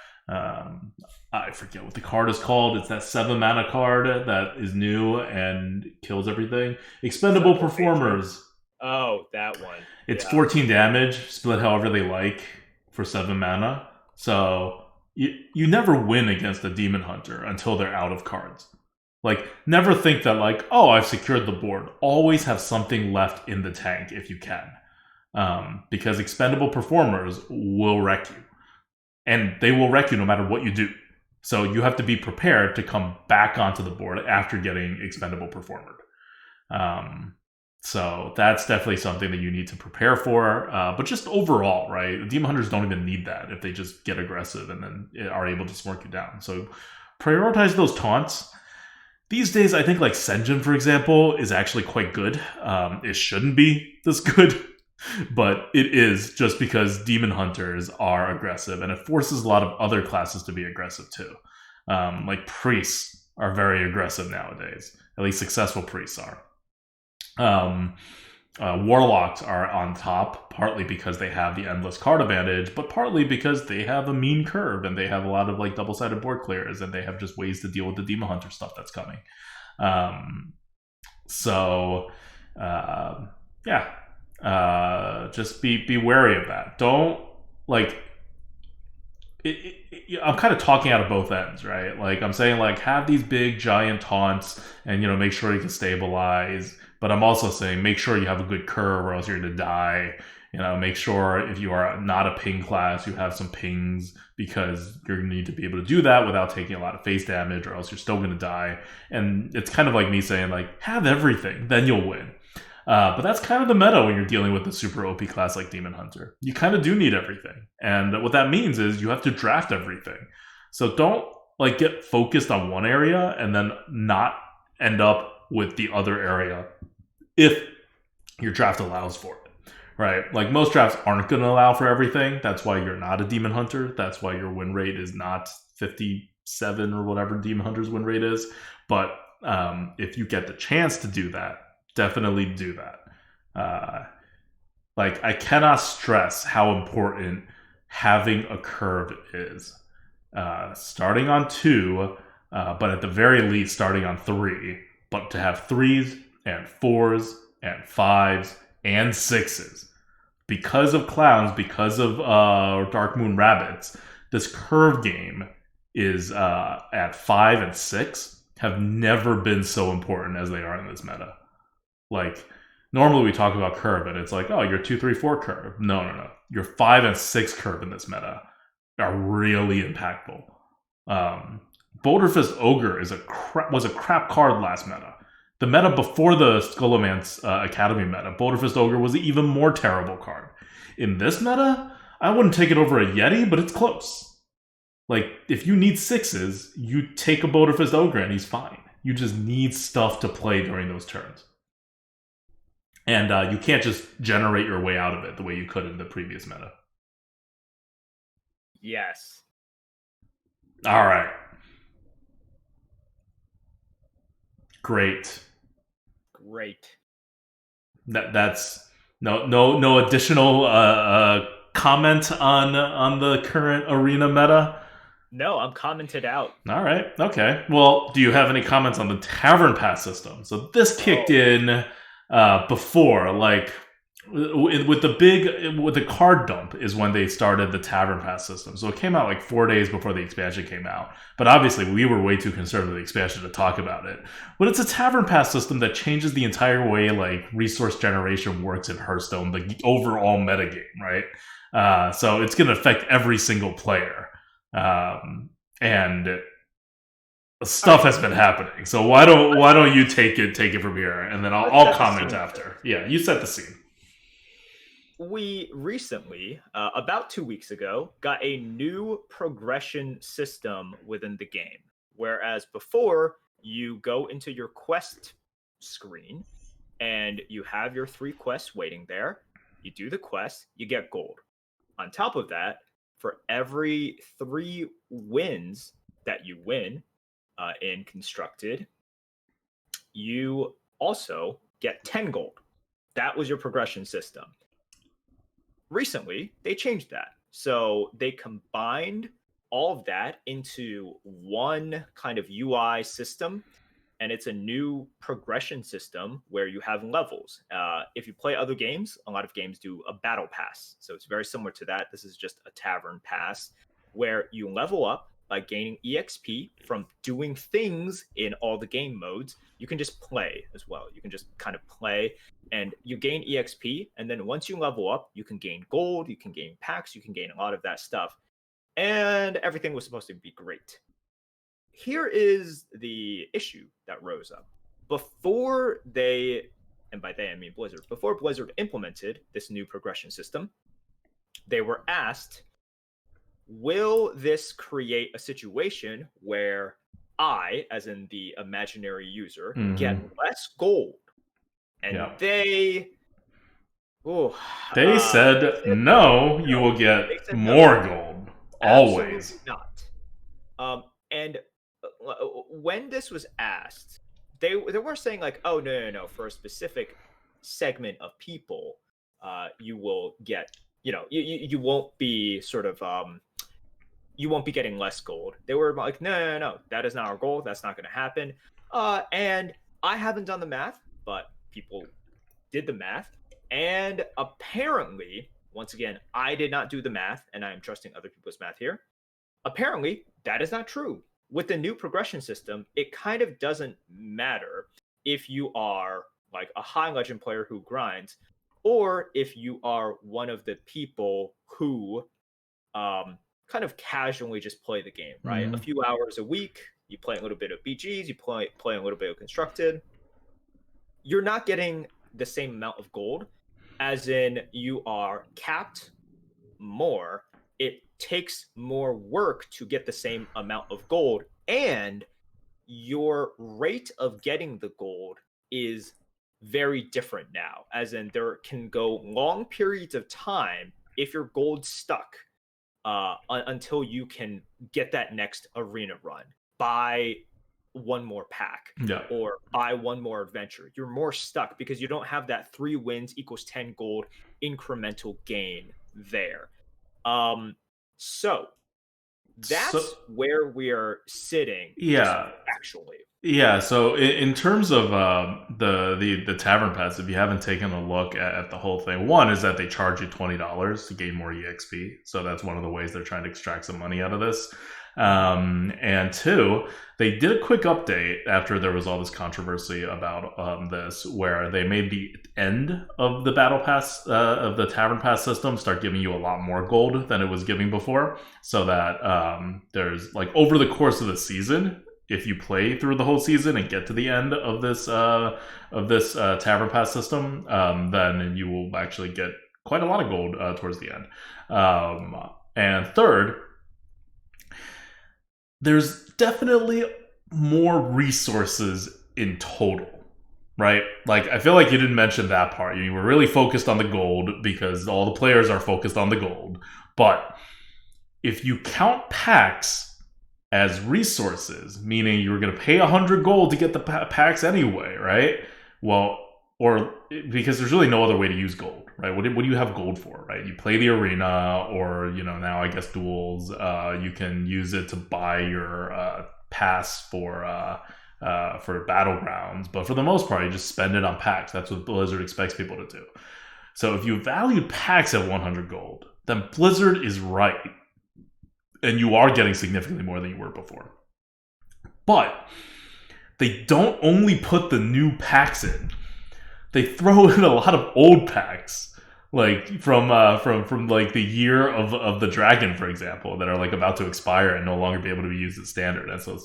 I forget what the card is called. It's that 7 mana card that is new and kills everything. Expendable Cycle Performers. Oh, that one. It's Yeah. 14 damage, split however they like for 7 mana. So you never win against a Demon Hunter until they're out of cards. Like, never think that, like, oh, I've secured the board. Always have something left in the tank if you can. Because Expendable Performers will wreck you. And they will wreck you no matter what you do. So you have to be prepared to come back onto the board after getting Expendable Performer. So that's definitely something that you need to prepare for. But just overall, right? Demon Hunters don't even need that if they just get aggressive and then are able to smork you down. So prioritize those taunts. These days, I think like Senjin, for example, is actually quite good. It shouldn't be this good, but it is, just because Demon Hunters are aggressive, and it forces a lot of other classes to be aggressive too. Like priests are very aggressive nowadays. At least successful priests are. Warlocks are on top, partly because they have the endless card advantage, but partly because they have a mean curve and they have a lot of like double-sided board clears, and they have just ways to deal with the Demon Hunter stuff that's coming. Just be wary of that. Don't like. I'm kind of talking out of both ends, right? Like I'm saying, like have these big giant taunts, and make sure you can stabilize. But I'm also saying make sure you have a good curve, or else you're going to die. Make sure if you are not a ping class, you have some pings, because you're going to need to be able to do that without taking a lot of face damage, or else you're still going to die. And it's kind of like me saying, like, have everything, then you'll win. But that's kind of the meta when you're dealing with a super OP class like Demon Hunter. You kind of do need everything. And what that means is you have to draft everything. So don't like get focused on one area and then not end up with the other area if your draft allows for it, right? Like most drafts aren't going to allow for everything. That's why you're not a Demon Hunter. That's why your win rate is not 57 or whatever Demon Hunter's win rate is. But if you get the chance to do that, definitely do that. Like I cannot stress how important having a curve is. Starting on 2, but at the very least starting on 3. But to have 3s and 4s and 5s and 6s. Because of clowns, because of Darkmoon rabbits, this curve game is at 5 and 6 have never been so important as they are in this meta. Like, normally we talk about curve and it's like, oh, your 2, 3, 4 curve. No. Your 5 and 6 curve in this meta are really impactful. Boulder Fist Ogre was a crap card last meta. The meta before the Skullomance Academy meta, Boulder Fist Ogre was an even more terrible card. In this meta, I wouldn't take it over a Yeti, but it's close. Like, if you need 6s, you take a Boulder Fist Ogre and he's fine. You just need stuff to play during those turns. And you can't just generate your way out of it the way you could in the previous meta. Yes. All right. Great. That's no additional comment on the current arena meta. No, I'm commented out. All right. Okay. Well, do you have any comments on the Tavern Pass system? So this kicked in before, like with the card dump is when they started the Tavern Pass system. So it came out like 4 days before the expansion came out. But obviously we were way too concerned with the expansion to talk about it. But it's a Tavern Pass system that changes the entire way like resource generation works in Hearthstone, the overall metagame, right? So it's going to affect every single player. And stuff has been happening. So why don't you take it from here, and then I'll comment after. Yeah, you set the scene. We recently, about 2 weeks ago, got a new progression system within the game. Whereas before, you go into your quest screen, and you have your 3 quests waiting there. You do the quest, you get gold. On top of that, for every 3 wins that you win in Constructed, you also get 10 gold. That was your progression system. Recently, they changed that. So they combined all of that into one kind of UI system, and it's a new progression system where you have levels. If you play other games, a lot of games do a battle pass. So it's very similar to that. This is just a tavern pass where you level up by gaining EXP from doing things in all the game modes. You can just play as well. You can just kind of play and you gain EXP. And then once you level up, you can gain gold, you can gain packs, you can gain a lot of that stuff. And everything was supposed to be great. Here is the issue that rose up. Before they, and by they I mean Blizzard, before Blizzard implemented this new progression system, they were asked, will this create a situation where I, as in the imaginary user, get less gold? And they said no, you will get more gold. Always. Absolutely not. And when this was asked, they weren't saying like, oh no, for a specific segment of people, you will get, you won't be sort of you won't be getting less gold. They were like, no, that is not our goal. That's not going to happen. And I haven't done the math, but people did the math. And apparently, once again, I did not do the math, and I am trusting other people's math here. Apparently, that is not true. With the new progression system, it kind of doesn't matter if you are like a high legend player who grinds, or if you are one of the people who kind of casually just play the game, right? Mm-hmm. A few hours a week, you play a little bit of BGs, you play a little bit of constructed. You're not getting the same amount of gold, as in you are capped more. It takes more work to get the same amount of gold, and your rate of getting the gold is very different now, as in there can go long periods of time if your gold's stuck until you can get that next arena run, buy one more pack, Yeah. or buy one more adventure. You're more stuck because you don't have that 3 wins equals 10 gold incremental gain there. So that's where we are sitting. Yeah. Actually. Yeah, so in terms of the tavern pass, if you haven't taken a look at the whole thing, one is that they charge you $20 to gain more EXP, so that's one of the ways they're trying to extract some money out of this. And two, they did a quick update after there was all this controversy about this, where they made the end of the battle pass of the tavern pass system start giving you a lot more gold than it was giving before, so that there's like over the course of the season, if you play through the whole season and get to the end of this tavern pass system, then you will actually get quite a lot of gold towards the end. And third, there's definitely more resources in total, right? Like, I feel like you didn't mention that part. You were really focused on the gold because all the players are focused on the gold. But if you count packs as resources, meaning you were going to pay 100 gold to get the packs anyway, right? Well, or because there's really no other way to use gold, right? What do you have gold for, right? You play the arena, or now I guess duels. You can use it to buy your pass for Battlegrounds, but for the most part, you just spend it on packs. That's what Blizzard expects people to do. So if you value packs at 100 gold, then Blizzard is right. And you are getting significantly more than you were before. But they don't only put the new packs in. They throw in a lot of old packs. Like from like the year of the dragon, for example, that are like about to expire and no longer be able to be used as standard. And so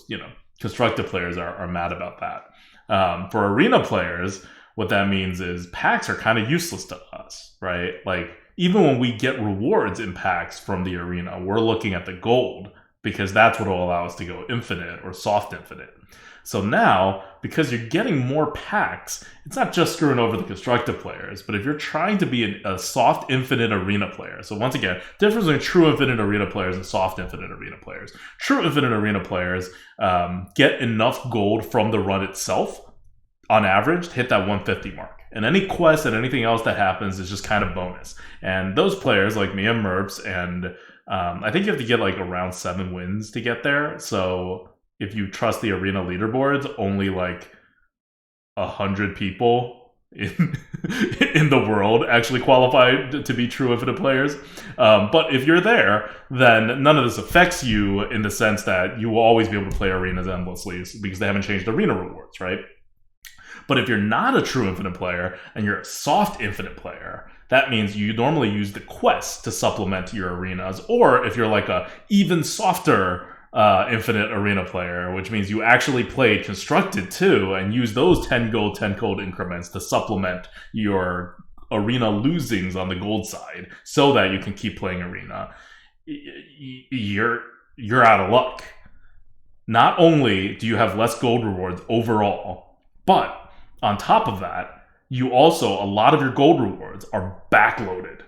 constructive players are mad about that. For arena players, what that means is packs are kind of useless to us, right? Like, even when we get rewards in packs from the arena, we're looking at the gold because that's what will allow us to go infinite or soft infinite. So now, because you're getting more packs, it's not just screwing over the constructive players, but if you're trying to be a soft infinite arena player, so once again, difference between true infinite arena players and soft infinite arena players. True infinite arena players get enough gold from the run itself, on average, to hit that 150 mark. And any quest and anything else that happens is just kind of bonus. And those players like me and Merps, and I think you have to get like around 7 wins to get there. So if you trust the arena leaderboards, only like 100 people in the world actually qualify to be true infinite players. But if you're there, then none of this affects you in the sense that you will always be able to play arenas endlessly because they haven't changed arena rewards, right? But if you're not a true infinite player and you're a soft infinite player, that means you normally use the quest to supplement your arenas. Or if you're like a even softer infinite arena player, which means you actually played constructed too and use those 10 gold increments to supplement your arena losings on the gold side so that you can keep playing arena, you're out of luck. Not only do you have less gold rewards overall, but on top of that, you also, a lot of your gold rewards are backloaded.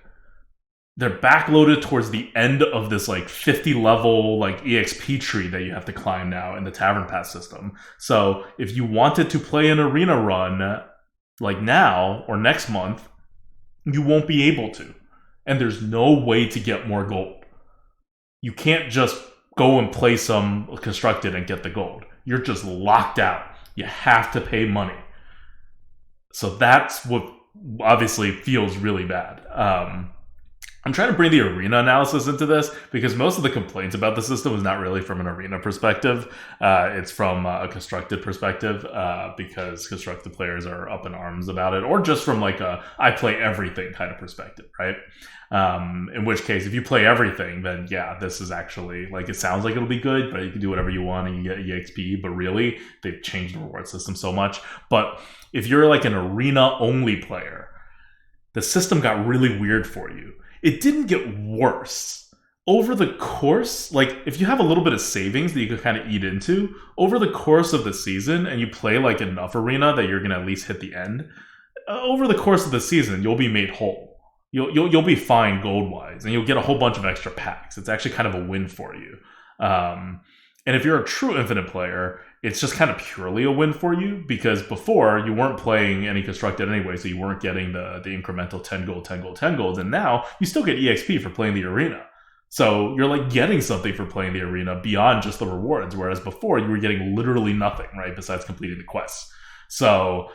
they're backloaded towards the end of this like 50 level like exp tree that you have to climb now in the tavern pass system. So if you wanted to play an arena run like now or next month, you won't be able to, and there's no way to get more gold. You can't just go and play some constructed and get the gold. You're just locked out. You have to pay money. So that's what obviously feels really bad. I'm trying to bring the arena analysis into this because most of the complaints about the system is not really from an arena perspective. It's from a constructed perspective because constructed players are up in arms about it, or just from like a I play everything kind of perspective, right? In which case, if you play everything, then yeah, this is actually like it sounds like it'll be good, but you can do whatever you want and you get EXP. But really, they've changed the reward system so much. But if you're like an arena only player, the system got really weird for you. It didn't get worse. Over the course, like if you have a little bit of savings that you could kind of eat into, over the course of the season and you play like enough arena that you're going to at least hit the end, over the course of the season, you'll be made whole. You'll be fine gold wise, and you'll get a whole bunch of extra packs. It's actually kind of a win for you. And if you're a true infinite player, it's just kind of purely a win for you because before you weren't playing any constructed anyway, so you weren't getting the incremental 10 gold, 10 gold, 10 golds, and now you still get EXP for playing the arena. So you're like getting something for playing the arena beyond just the rewards, whereas before you were getting literally nothing, right, besides completing the quests. So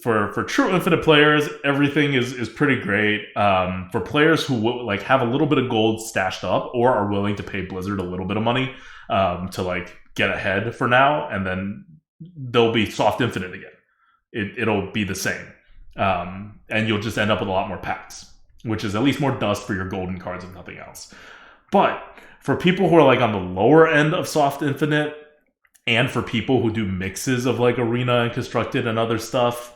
for true infinite players, everything is pretty great. For players who like have a little bit of gold stashed up or are willing to pay Blizzard a little bit of money to like get ahead for now, and then they'll be soft infinite again. It'll be the same, and you'll just end up with a lot more packs, which is at least more dust for your golden cards if nothing else. But for people who are like on the lower end of soft infinite, and for people who do mixes of like arena and constructed and other stuff,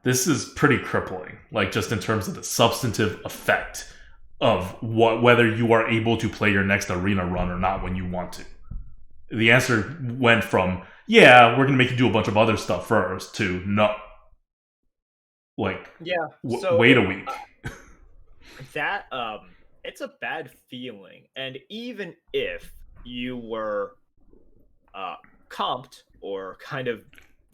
this is pretty crippling. Like just in terms of the substantive effect of whether you are able to play your next arena run or not when you want to. The answer went from yeah, we're gonna make you do a bunch of other stuff first to no. Like Yeah. wait a week. That it's a bad feeling, and even if you were comped or kind of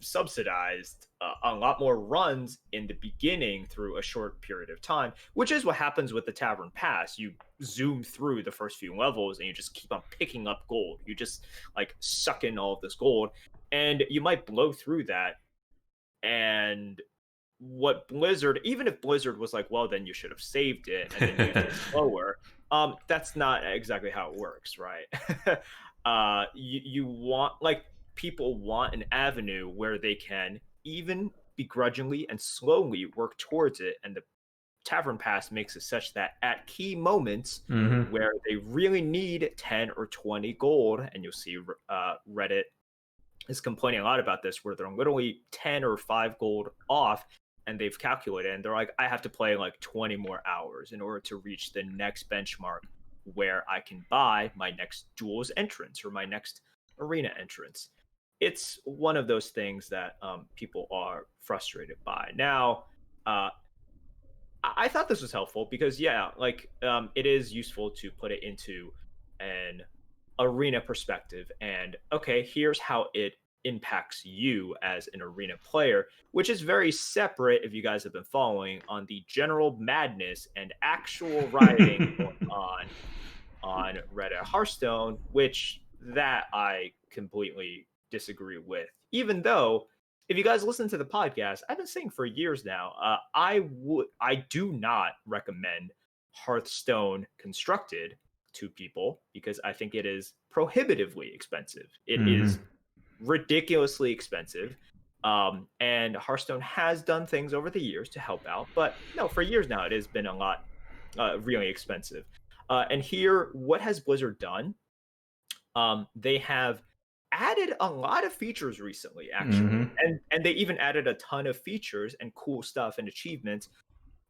subsidized a lot more runs in the beginning through a short period of time, which is what happens with the Tavern Pass. You zoom through the first few levels and you just keep on picking up gold. You just like suck in all of this gold, and you might blow through that. And what Blizzard, even if Blizzard was like, well, then you should have saved it and then used it slower, that's not exactly how it works, right? You want, like, people want an avenue where they can even begrudgingly and slowly work towards it, and the Tavern Pass makes it such that at key moments where they really need 10 or 20 gold, and you'll see Reddit is complaining a lot about this, where they're literally 10 or 5 gold off, and they've calculated, and they're like, I have to play like 20 more hours in order to reach the next benchmark where I can buy my next duels entrance or my next arena entrance. It's one of those things that people are frustrated by. Now, I thought this was helpful because, yeah, like it is useful to put it into an arena perspective. And okay, here's how it impacts you as an arena player, which is very separate, if you guys have been following, on the general madness and actual rioting going on Reddit Hearthstone, which that I completely disagree with. Even though, if you guys listen to the podcast, I've been saying for years now, I do not recommend Hearthstone constructed to people because I think it is prohibitively expensive. It is ridiculously expensive. And Hearthstone has done things over the years to help out, but no, for years now, it has been a lot really expensive. And here, what has Blizzard done? They have added a lot of features recently, actually, and they even added a ton of features and cool stuff and achievements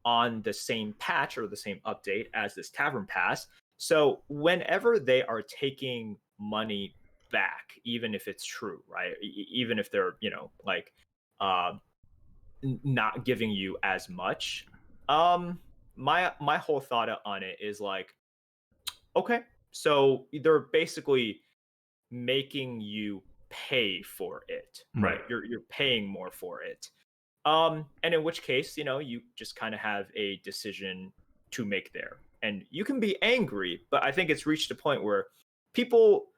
on the same patch or the same update as this Tavern Pass. So whenever they are taking money back, even if it's true, right? Even if they're, like not giving you as much my whole thought on it is like, okay, so they're basically making you pay for it, Right. right? You're paying more for it. And in which case, you just kind of have a decision to make there. And you can be angry, but I think it's reached a point where people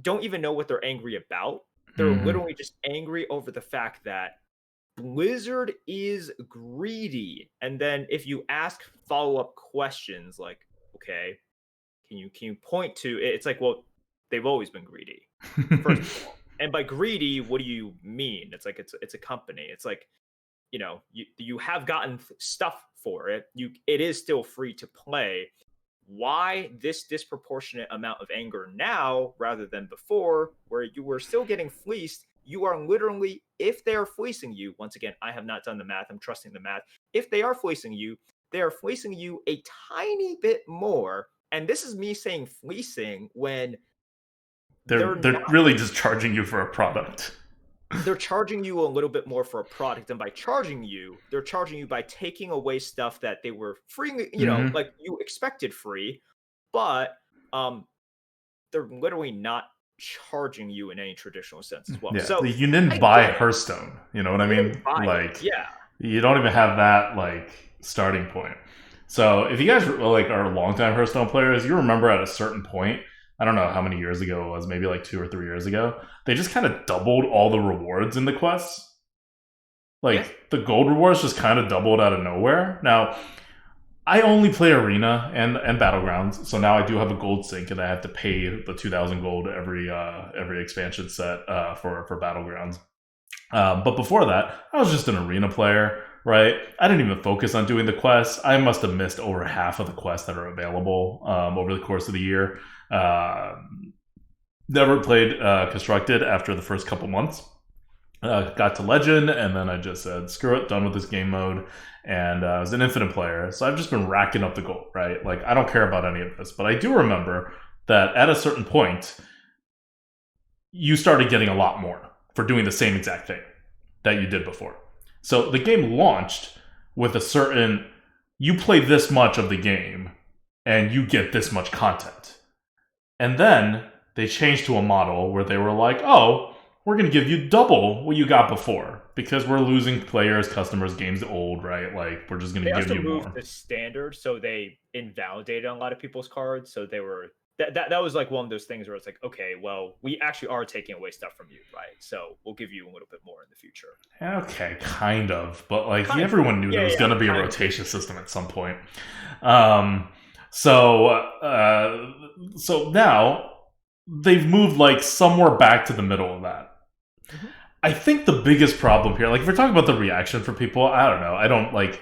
don't even know what they're angry about. They're Mm. literally just angry over the fact that Blizzard is greedy. And then if you ask follow-up questions like, okay, can you point to it? It's like, well, they've always been greedy, first of all. And by greedy, what do you mean? It's like it's a company. It's like, you have gotten stuff for it. It is still free to play. Why this disproportionate amount of anger now rather than before, where you were still getting fleeced? You are literally, if they are fleecing you, once again, I have not done the math, I'm trusting the math. If they are fleecing you, they are fleecing you a tiny bit more. And this is me saying fleecing when they're They're not. really just charging you for a product. They're charging you a little bit more for a product, and by charging you, they're charging you by taking away stuff that they were free, Hmm. like you expected free, but they're literally not charging you in any traditional sense as well. Yeah, So you didn't I buy get it. Hearthstone. You know what I You didn't mean? buy it. Like, Yeah. you don't even have that like starting point. So if you guys like are longtime Hearthstone players, you remember at a certain point, I don't know how many years ago it was, maybe like 2 or 3 years ago, they just kind of doubled all the rewards in the quests. Yeah. Like the gold rewards just kind of doubled out of nowhere. Now I only play Arena and Battlegrounds, so now I do have a gold sync, and I have to pay the 2,000 gold every expansion set for Battlegrounds. But before that, I was just an Arena player, right? I didn't even focus on doing the quests. I must have missed over half of the quests that are available over the course of the year. Uh, Never played Constructed after the first couple months. Got to Legend, and then I just said, screw it, done with this game mode. And I was an infinite player, so I've just been racking up the gold, right? Like, I don't care about any of this. But I do remember that at a certain point, you started getting a lot more for doing the same exact thing that you did before. So the game launched with a certain, you play this much of the game, and you get this much content. And then they changed to a model where they were like, oh, we're going to give you double what you got before because we're losing players, customers, games old, right? Like, we're just going They to give also you moved more. the standard, so they invalidated a lot of people's cards. So they were that was like one of those things where it's like, okay, well, we actually are taking away stuff from you, right? So we'll give you a little bit more in the future. Okay, kind of. But, like, Kind of. everyone knew there Yeah, was yeah, going to be a kind of. rotation system at some point. Um, so now they've moved, like, somewhere back to the middle of that. Mhm. I think the biggest problem here, like if we're talking about the reaction for people, I don't know. I don't like.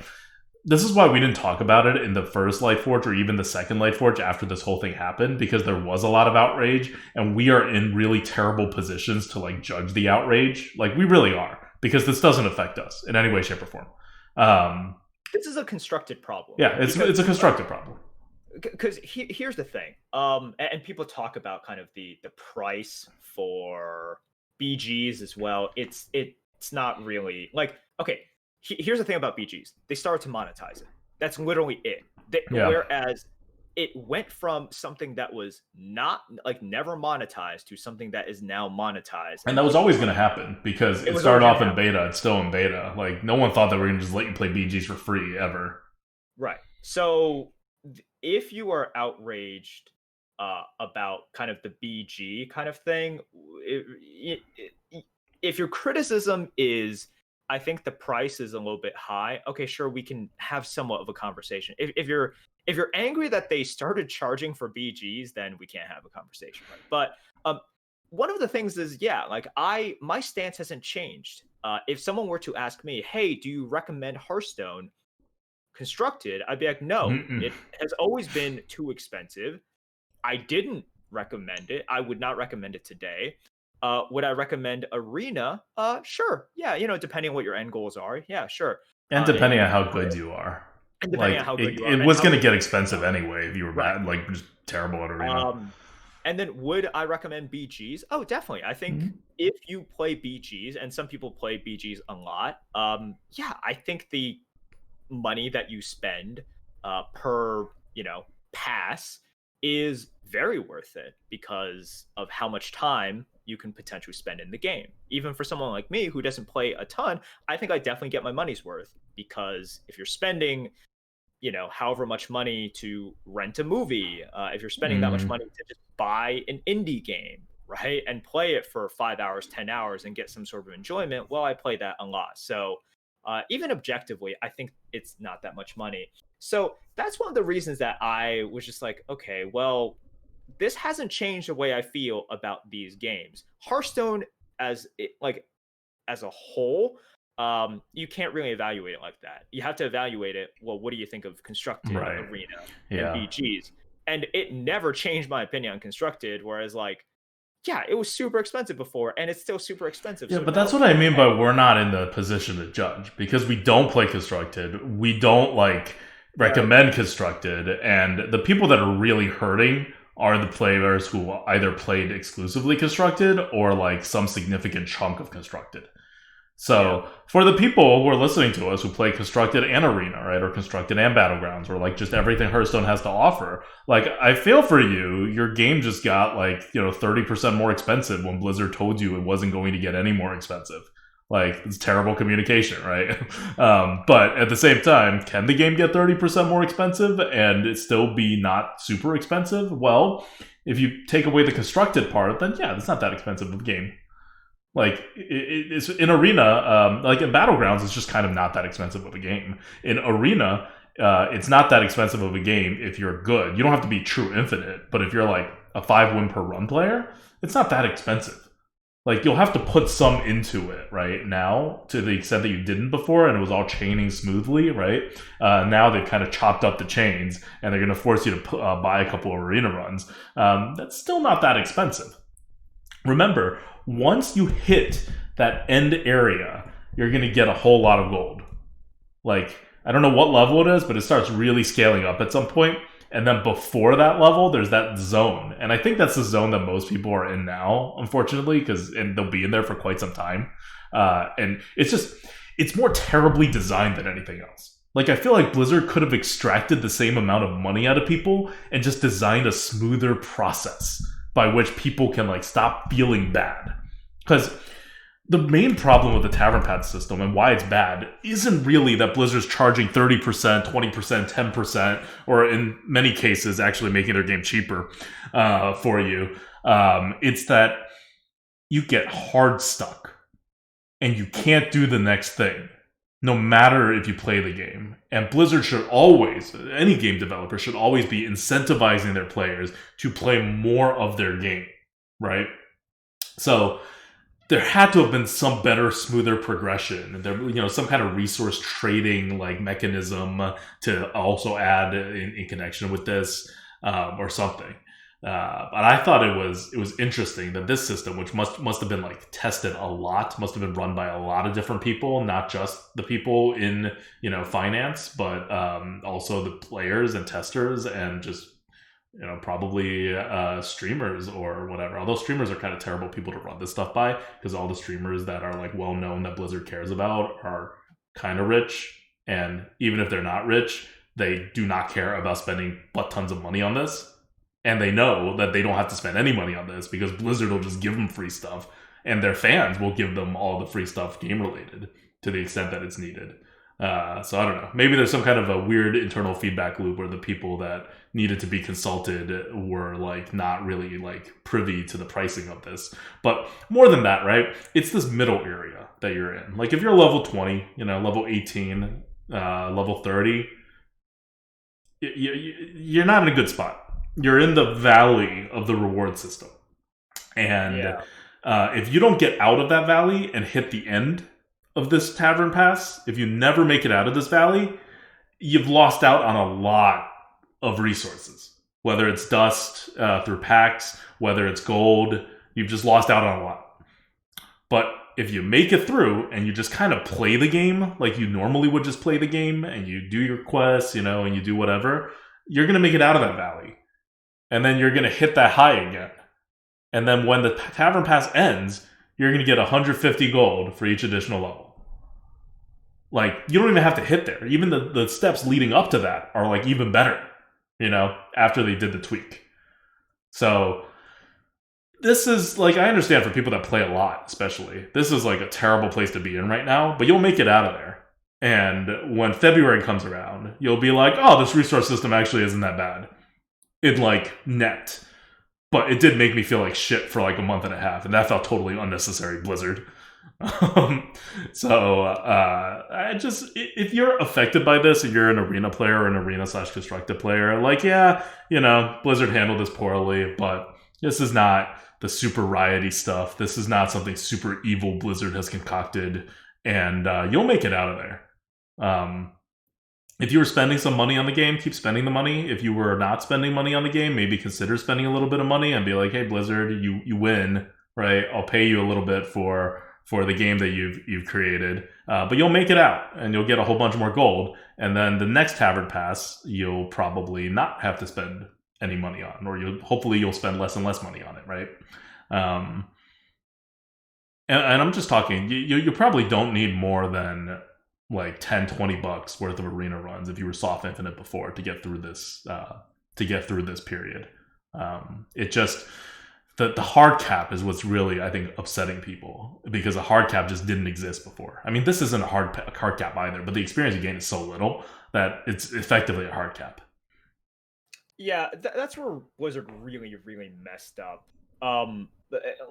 This is why we didn't talk about it in the first Lightforge or even the second Lightforge after this whole thing happened, because there was a lot of outrage, and we are in really terrible positions to like judge the outrage. Like we really are, because this doesn't affect us in any way, shape, or form. Um, This is a constructed problem. yeah, it's a constructive problem. Because here's the thing, and people talk about kind of the price for BGs as well. It's not really like, okay, here's the thing about BGs. They started to monetize it. That's literally it. Yeah, Whereas it went from something that was not like never monetized to something that is now monetized, and and that was people always are, going to happen because it it was always started going to off in happen. beta. It's still in beta. Like no one thought that we were going to just let you play BGs for free ever. Right. So if you are outraged about kind of the BG kind of thing, if your criticism is, I think the price is a little bit high, okay, sure, we can have somewhat of a conversation. If you're angry that they started charging for BGs, then we can't have a conversation, right? But one of the things is, yeah, like my stance hasn't changed. If someone were to ask me, hey, do you recommend Hearthstone constructed, I'd be like, no, Mm-mm. it has always been too expensive. I didn't recommend it. I would not recommend it today. Would I recommend Arena? Sure. Yeah, depending on what your end goals are. Yeah, sure. And And depending you on can how play good it. you are. And depending on Like how good you are it and was how going to good get you expensive are. anyway if you were Right. bad, like just terrible at arena. And then would I recommend BGs? Oh, definitely. I think Mhm. if you play BGs, and some people play BGs a lot, yeah, I think the money that you spend per pass is very worth it because of how much time you can potentially spend in the game. Even for someone like me who doesn't play a ton, I think I definitely get my money's worth, because if you're spending however much money to rent a movie, if you're spending that much Mm, money to just buy an indie game, right, and play it for 5 hours, 10 hours, and get some sort of enjoyment, well, I play that a lot. So even objectively, I think it's not that much money. So that's one of the reasons that I was just like, okay, well, this hasn't changed the way I feel about these games. Hearthstone, as a whole, you can't really evaluate it like that. You have to evaluate it. Well, what do you think of constructed, right. arena, and Yeah. BGs? And it never changed my opinion on constructed. Whereas, like, yeah, it was super expensive before, and it's still super expensive. Yeah, So but now that's what I people mean can, by we're not in the position to judge because we don't play constructed. We don't like right? recommend constructed, and the people that are really hurting are the players who either played exclusively constructed or like some significant chunk of constructed. Yeah, So for the people who are listening to us who play constructed and arena, right, or constructed and battlegrounds, or like just everything Hearthstone has to offer, like I feel for you. Your game just got like 30% more expensive when Blizzard told you it wasn't going to get any more expensive. Like it's terrible communication, right? But at the same time, can the game get 30% more expensive and it still be not super expensive? Well, if you take away the constructed part, then yeah, it's not that expensive of a game. Like it's in arena, like in battlegrounds, it's just kind of not that expensive of a game. In arena, it's not that expensive of a game if you're good. You don't have to be true infinite, but if you're like a 5 win per run player, it's not that expensive. Like you'll have to put some into it right now to the extent that you didn't before, and it was all chaining smoothly, right? Now they've kind of chopped up the chains, and they're going to force you to buy a couple of arena runs. That's still not that expensive. Remember, once you hit that end area, you're going to get a whole lot of gold. Like, I don't know what level it is, but it starts really scaling up at some point. And then before that level, there's that zone. And I think that's the zone that most people are in now, unfortunately, and they'll be in there for quite some time. And it's more terribly designed than anything else. Like, I feel like Blizzard could have extracted the same amount of money out of people and just designed a smoother process by which people can, like, stop feeling bad. Because the main problem with the Tavern Pass system and why it's bad isn't really that Blizzard's charging 30%, 20%, 10%, or in many cases actually making their game cheaper for you. It's that you get hard stuck and you can't do the next thing, no matter if you play the game. And Blizzard should always, any game developer should always be incentivizing their players to play more of their game, right? So there had to have been some better, smoother progression. There, some kind of resource trading like mechanism to also add in connection with this, or something. But I thought it was interesting that this system, which must have been like tested a lot, must have been run by a lot of different people, not just the people in finance, but also the players and testers and just probably streamers or whatever. Although streamers are kind of terrible people to run this stuff by because all the streamers that are like well known that Blizzard cares about are kind of rich, and even if they're not rich, they do not care about spending butt tons of money on this, and they know that they don't have to spend any money on this because Blizzard will just give them free stuff, and their fans will give them all the free stuff game related to the extent that it's needed. So I don't know. Maybe there's some kind of a weird internal feedback loop where the people that needed to be consulted were like not really like privy to the pricing of this. But more than that, right? It's this middle area that you're in. Like if you're level 20, level 18, level 30, you're not in a good spot. You're in the valley of the reward system. And yeah, if you don't get out of that valley and hit the end of this Tavern Pass, if you never make it out of this valley, you've lost out on a lot of resources. Whether it's dust through packs, whether it's gold, you've just lost out on a lot. But if you make it through and you just kind of play the game like you normally would just play the game, and you do your quests, and you do whatever, you're going to make it out of that valley. And then you're going to hit that high again. And then when the Tavern Pass ends, you're going to get 150 gold for each additional level. Like you don't even have to hit there. Even the steps leading up to that are like even better, after they did the tweak. So this is like, I understand for people that play a lot, especially, this is like a terrible place to be in right now, but you'll make it out of there. And when February comes around, you'll be like, oh, this resource system actually isn't that bad. It like net. But it did make me feel like shit for like a month and a half, and that felt totally unnecessary, Blizzard. So I just, if you're affected by this, if you're an arena player or an arena/constructed player, like, yeah, Blizzard handled this poorly, but this is not the super rioty stuff. This is not something super evil Blizzard has concocted, and you'll make it out of there. If you were spending some money on the game, keep spending the money. If you were not spending money on the game, maybe consider spending a little bit of money and be like, hey, Blizzard, you win, right? I'll pay you a little bit for the game that you've created, but you'll make it out and you'll get a whole bunch more gold. And then the next Tavern Pass, you'll probably not have to spend any money on, or hopefully you'll spend less and less money on it, right? And I'm just talking, you probably don't need more than like $10-20 worth of arena runs if you were soft infinite before to get through this period. It just, the hard cap is what's really, I think, upsetting people, because a hard cap just didn't exist before. I mean, this isn't a hard cap either, but the experience you gain is so little that it's effectively a hard cap. Yeah, that's where Blizzard really, really messed up.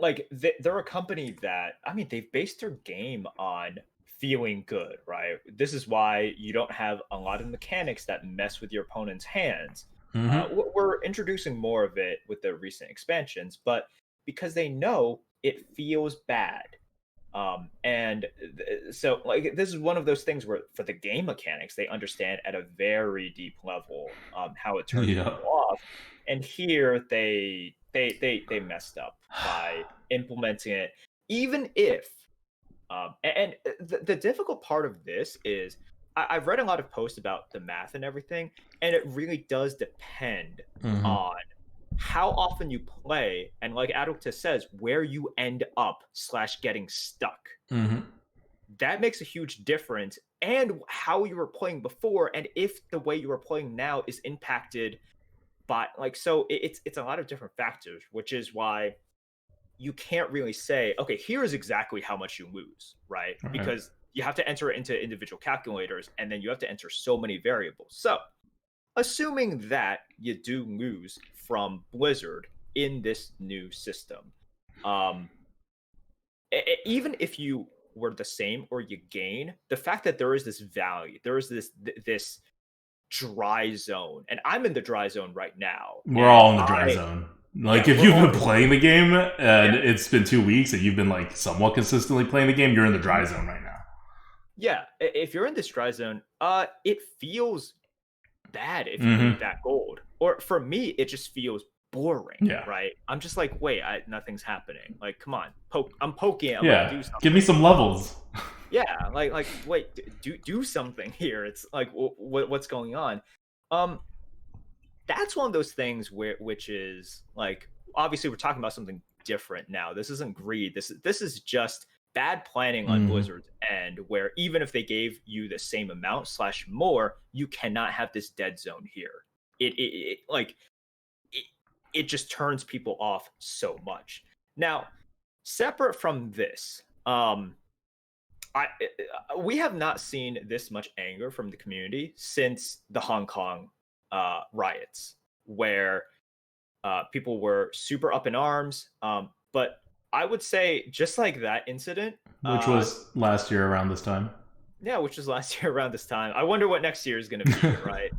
Like they're a company that, I mean, they've based their game on feeling good, right? This is why you don't have a lot of mechanics that mess with your opponent's hands. We're introducing more of it with the recent expansions, but because they know it feels bad. So like, this is one of those things where for the game mechanics, they understand at a very deep level how it turns people off. And here they messed up by implementing it, even if the difficult part of this is I've read a lot of posts about the math and everything, and it really does depend on how often you play, and like ADWCTA says, where you end up / getting stuck. That makes a huge difference, and how you were playing before, and if the way you were playing now is impacted by, like, so it's a lot of different factors, which is why you can't really say, okay, here's exactly how much you lose, right? Because you have to enter it into individual calculators, and then you have to enter so many variables. So assuming that you do lose from Blizzard in this new system, even if you were the same or you gain, the fact that there is this value, there is this dry zone, and I'm in the dry zone right now. We're all in the dry zone. Like, if you've been playing the game and it's been 2 weeks and you've been like somewhat consistently playing the game, you're in the dry zone right now. Yeah, if you're in this dry zone, it feels bad if you need that gold. Or for me, it just feels boring, right? I'm just like, wait, nothing's happening. Like, come on, I'm poking. I'm gonna do something. Give me some levels. Yeah, like wait, do something here. It's like, what's going on? That's one of those things which is like, obviously we're talking about something different now. This isn't greed. This is just bad planning on Blizzard's end, where even if they gave you the same amount / more, you cannot have this dead zone here. It just turns people off so much. Now, separate from this, we have not seen this much anger from the community since the Hong Kong riots, where people were super up in arms. But I would say, just like that incident, which was last year around this time. Yeah, which was last year around this time. I wonder what next year is going to be, right?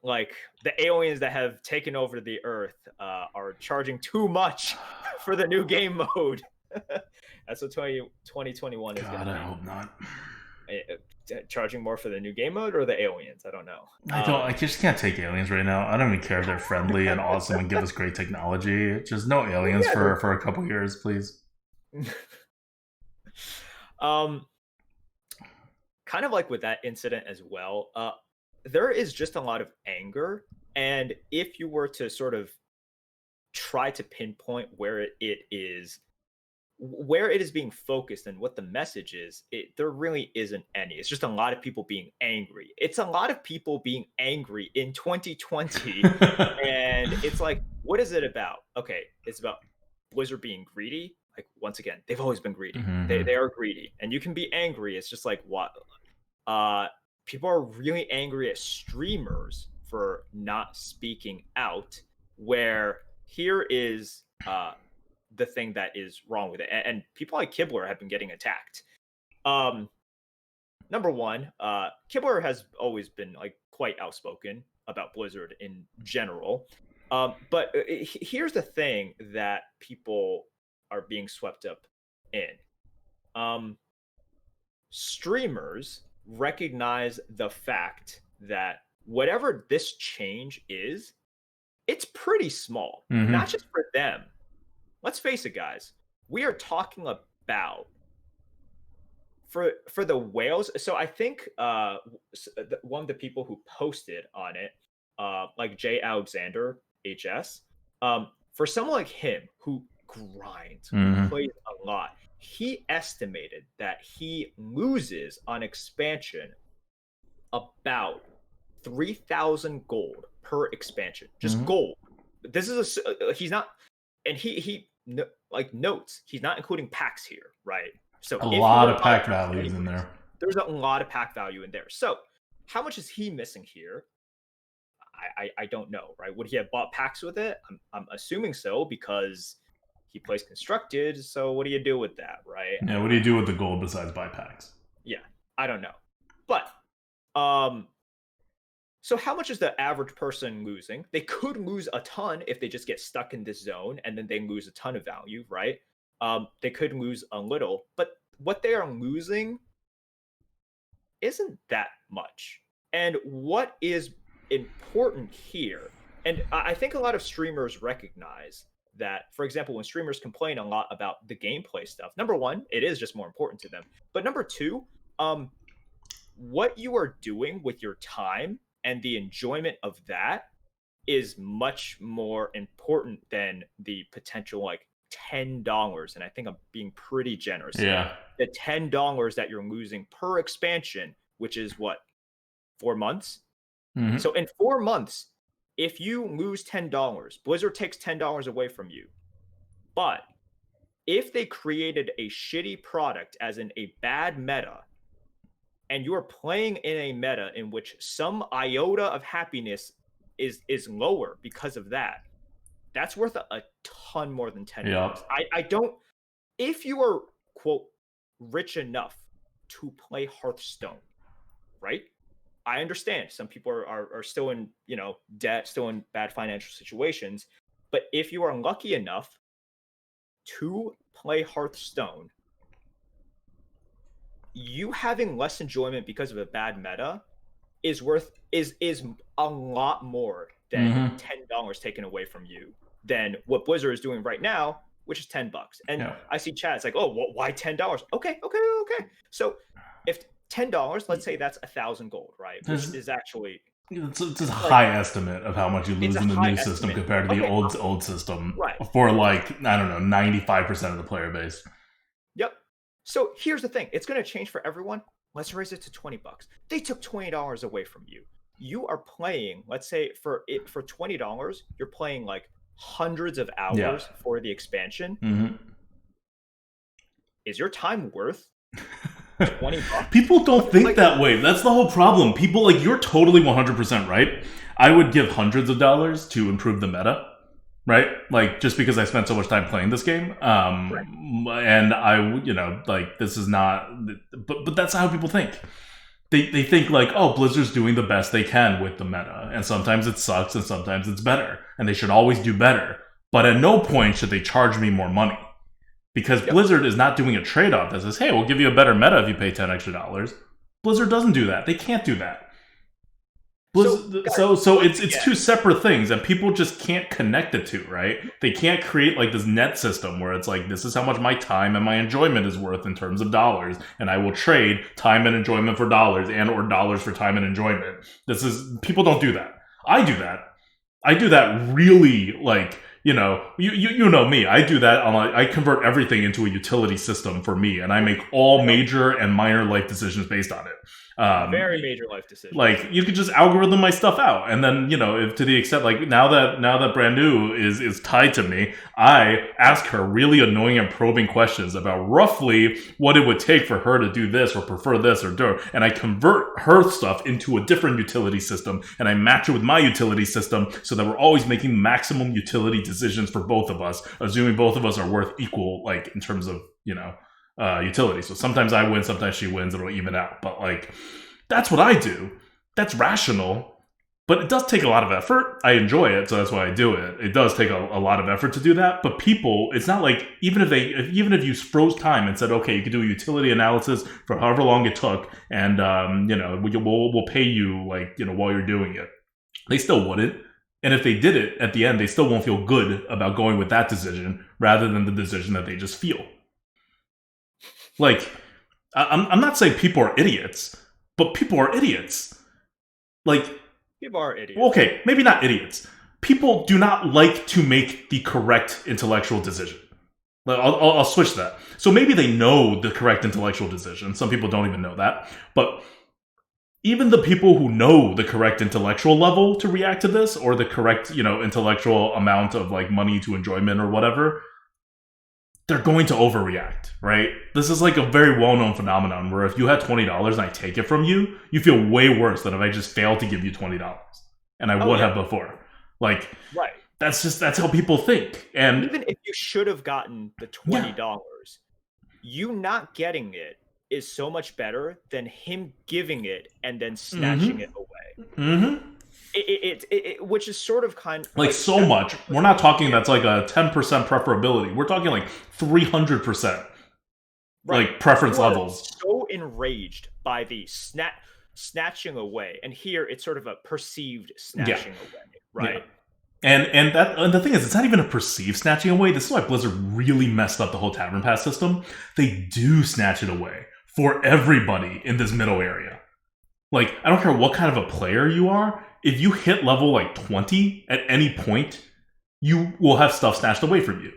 Like, the aliens that have taken over the Earth are charging too much for the new game mode. That's what 2021 is going to be. God, I hope not. Charging more for the new game mode or the aliens? I don't know. I just can't take aliens right now. I don't even care if they're friendly and awesome and give us great technology. Just no aliens for a couple years, please. Kind of like with that incident as well, there is just a lot of anger, and if you were to sort of try to pinpoint where it is where it is being focused and what the message is, there really isn't any. It's just a lot of people being angry. It's a lot of people being angry in 2020. And it's like, what is it about? Okay, it's about Blizzard being greedy. Like, once again, they've always been greedy. They are greedy. And you can be angry. It's just like, what? People are really angry at streamers for not speaking out, where here is the thing that is wrong with it. And people like Kibler have been getting attacked. Number one, Kibler has always been like quite outspoken about Blizzard in general. But here's the thing that people are being swept up in. Streamers recognize the fact that whatever this change is, it's pretty small. Not just for them. Let's face it, guys. We are talking about for the whales. So I think one of the people who posted on it, like Jay Alexander HS, for someone like him who grinds, who plays a lot, he estimated that he loses on expansion about 3,000 gold per expansion, just gold. This is he's not, and he like notes he's not including packs here, right? So a lot of pack values in there. There's a lot of pack value in there. So how much is he missing here? I don't know, right? Would he have bought packs with it? I'm assuming so, because he plays constructed. So what do you do with that, right? Yeah, what do you do with the gold besides buy packs? Yeah, I don't know. But so how much is the average person losing? They could lose a ton if they just get stuck in this zone, and then they lose a ton of value, right? They could lose a little, but what they are losing isn't that much. And what is important here, and I think a lot of streamers recognize that, for example, when streamers complain a lot about the gameplay stuff, number one, it is just more important to them. But number two, what you are doing with your time and the enjoyment of that is much more important than the potential like $10. And I think I'm being pretty generous. Yeah. The $10 that you're losing per expansion, which is what, 4 months? So in 4 months, if you lose $10, Blizzard takes $10 away from you. But if they created a shitty product, as in a bad meta, and you are playing in a meta in which some iota of happiness is lower because of that, that's worth a ton more than $10. Yeah. I don't, if you are, quote, rich enough to play Hearthstone, right? I understand some people are still in, debt, still in bad financial situations. But if you are lucky enough to play Hearthstone, you having less enjoyment because of a bad meta is a lot more than $10 taken away from you than what Blizzard is doing right now, which is $10. And I see chat, it's like, oh, well, why $10? Okay. So if $10, let's say that's 1,000 gold, right? Which is actually, it's a high estimate of how much you lose in the new system compared to the old system, right? For like, I don't know, 95% of the player base. Yep. So here's the thing: it's going to change for everyone. Let's raise it to $20. They took $20 away from you. You are playing, let's say for $20, you're playing like hundreds of hours for the expansion. Is your time worth $20? People don't think that way. That's the whole problem. People, like, you're totally 100% right. I would give hundreds of dollars to improve the meta, right? Like, just because I spent so much time playing this game. And I, like, this is not, but that's how people think. They think like, oh, Blizzard's doing the best they can with the meta. And sometimes it sucks and sometimes it's better. And they should always do better. But at no point should they charge me more money. Because Blizzard is not doing a trade-off that says, hey, we'll give you a better meta if you pay $10 extra. Blizzard doesn't do that. They can't do that. So it's two separate things, and people just can't connect the two, right? They can't create like this net system where it's like, this is how much my time and my enjoyment is worth in terms of dollars, and I will trade time and enjoyment for dollars, and or dollars for time and enjoyment. People don't do that. I do that. I do that really, like, you know me. I do that I convert everything into a utility system for me, and I make all major and minor life decisions based on it. Very major life decision. Like you could just algorithm my stuff out, and then if to the extent like now that brand new is tied to me, I ask her really annoying and probing questions about roughly what it would take for her to do this or prefer this or do, and I convert her stuff into a different utility system, and I match it with my utility system so that we're always making maximum utility decisions for both of us, assuming both of us are worth equal, like in terms of utility. So sometimes I win, sometimes she wins. It'll even out. But like, that's what I do. That's rational. But it does take a lot of effort. I enjoy it, so that's why I do it. It does take a lot of effort to do that. But people, it's not like even if you froze time and said, okay, you could do a utility analysis for however long it took, and we'll pay you while you're doing it. They still wouldn't. And if they did it at the end, they still won't feel good about going with that decision rather than the decision that they just feel. Like, I'm not saying people are idiots, but people are idiots. Like, people are idiots. Okay, maybe not idiots. People do not like to make the correct intellectual decision. I'll switch that. So maybe they know the correct intellectual decision. Some people don't even know that. But even the people who know the correct intellectual level to react to this, or the correct, intellectual amount of like money to enjoyment or whatever, they're going to overreact, right? This is like a very well-known phenomenon where if you had $20 and I take it from you, you feel way worse than if I just failed to give you $20 and I would have before. Like, right. That's how people think. And even if you should have gotten the $20, you not getting it is so much better than him giving it and then snatching it away. Mm-hmm. Which is sort of kind of like so much. We're not talking that's like a 10% preferability. We're talking like 300%, like preference levels. So enraged by the snatching away, and here it's sort of a perceived snatching away, right? Yeah. And the thing is, it's not even a perceived snatching away. This is why Blizzard really messed up the whole Tavern Pass system. They do snatch it away for everybody in this middle area. Like, I don't care what kind of a player you are. If you hit level like 20 at any point, you will have stuff snatched away from you.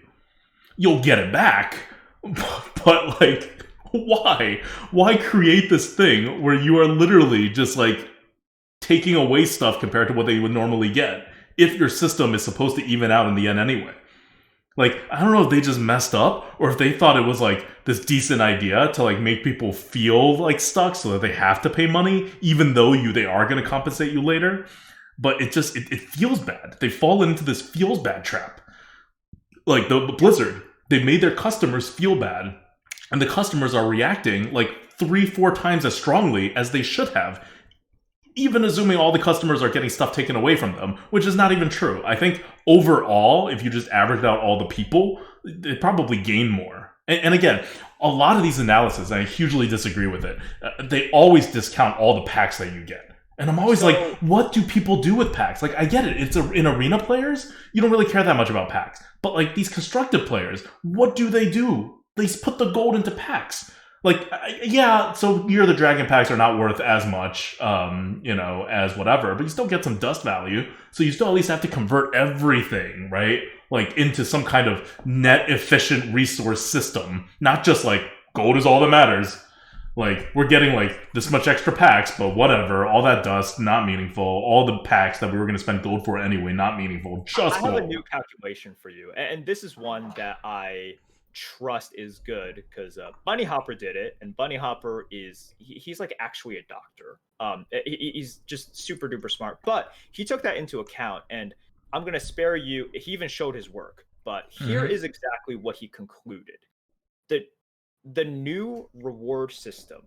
You'll get it back, but like, why? Why create this thing where you are literally just like taking away stuff compared to what they would normally get if your system is supposed to even out in the end anyway? Like, I don't know if they just messed up or if they thought it was like this decent idea to like make people feel like stuck so that they have to pay money even though they are going to compensate you later. But it feels bad. They fall into this feels bad trap. Like the Blizzard, they made their customers feel bad, and the customers are reacting like 3-4 times as strongly as they should have, even assuming all the customers are getting stuff taken away from them, which is not even true. I think overall, if you just average out all the people, they probably gain more. And again, a lot of these analyses, I hugely disagree with it. They always discount all the packs that you get. And I'm always like, what do people do with packs? Like, I get it. It's in arena players, you don't really care that much about packs. But like these constructed players, what do? They put the gold into packs. Like, so Year of the Dragon packs are not worth as much, as whatever, but you still get some dust value. So you still at least have to convert everything, right? Like, into some kind of net efficient resource system. Not just like, gold is all that matters. Like, we're getting like this much extra packs, but whatever. All that dust, not meaningful. All the packs that we were going to spend gold for anyway, not meaningful. Just I gold. have a new calculation for you, and this is one that I trust is good because Bunny Hopper did it, and Bunny Hopper he's like actually a doctor. He's just super duper smart, but he took that into account, and I'm gonna spare you. He even showed his work, but here is exactly what he concluded: the new reward system,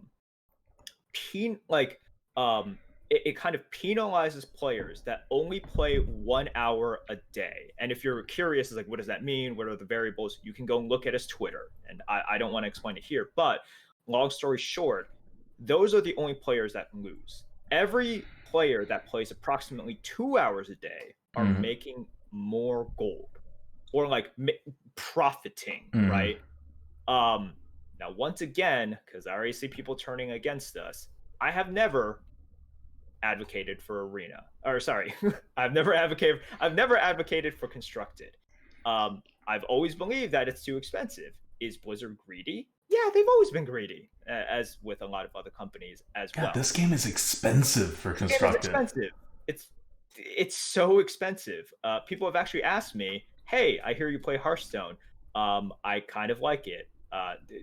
it kind of penalizes players that only play 1 hour a day. And if you're curious, it's like, what does that mean? What are the variables? You can go and look at his Twitter. And I don't want to explain it here. But long story short, those are the only players that lose. Every player that plays approximately 2 hours a day are making more gold or like profiting, right? Now, once again, because I already see people turning against us, I have never advocated for arena, or sorry, I've never advocated for constructed. I've always believed that it's too expensive. Is Blizzard greedy? Yeah, they've always been greedy, as with a lot of other companies as God, well. this game is expensive for This game is constructed. expensive. It's so expensive. People have actually asked me, "Hey, I hear you play Hearthstone. I kind of like it.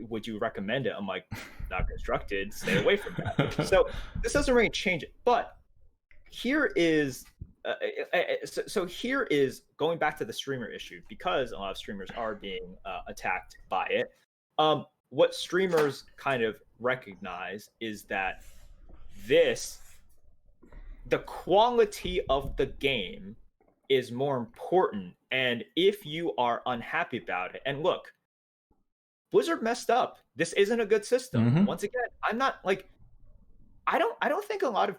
Would you recommend it?" I'm like, "Not constructed. Stay away from that." So this doesn't really change it. But here is so here is going back to the streamer issue, because a lot of streamers are being attacked by it. What streamers kind of recognize is that this the quality of the game is more important, and if you are unhappy about it, and look, Blizzard messed up. This isn't a good system. Mm-hmm. Once again, I'm not like I don't think a lot of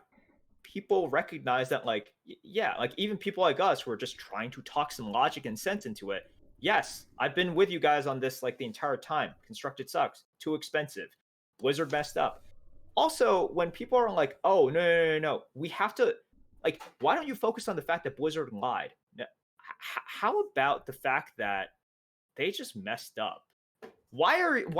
people recognize that, like, yeah, like even people like us who are just trying to talk some logic and sense into it. Yes, I've been with you guys on this like the entire time. Constructed sucks, too expensive, Blizzard messed up. Also, when people are like, oh, no, we have to, like, why don't you focus on the fact that Blizzard lied? How about the fact that they just messed up? Why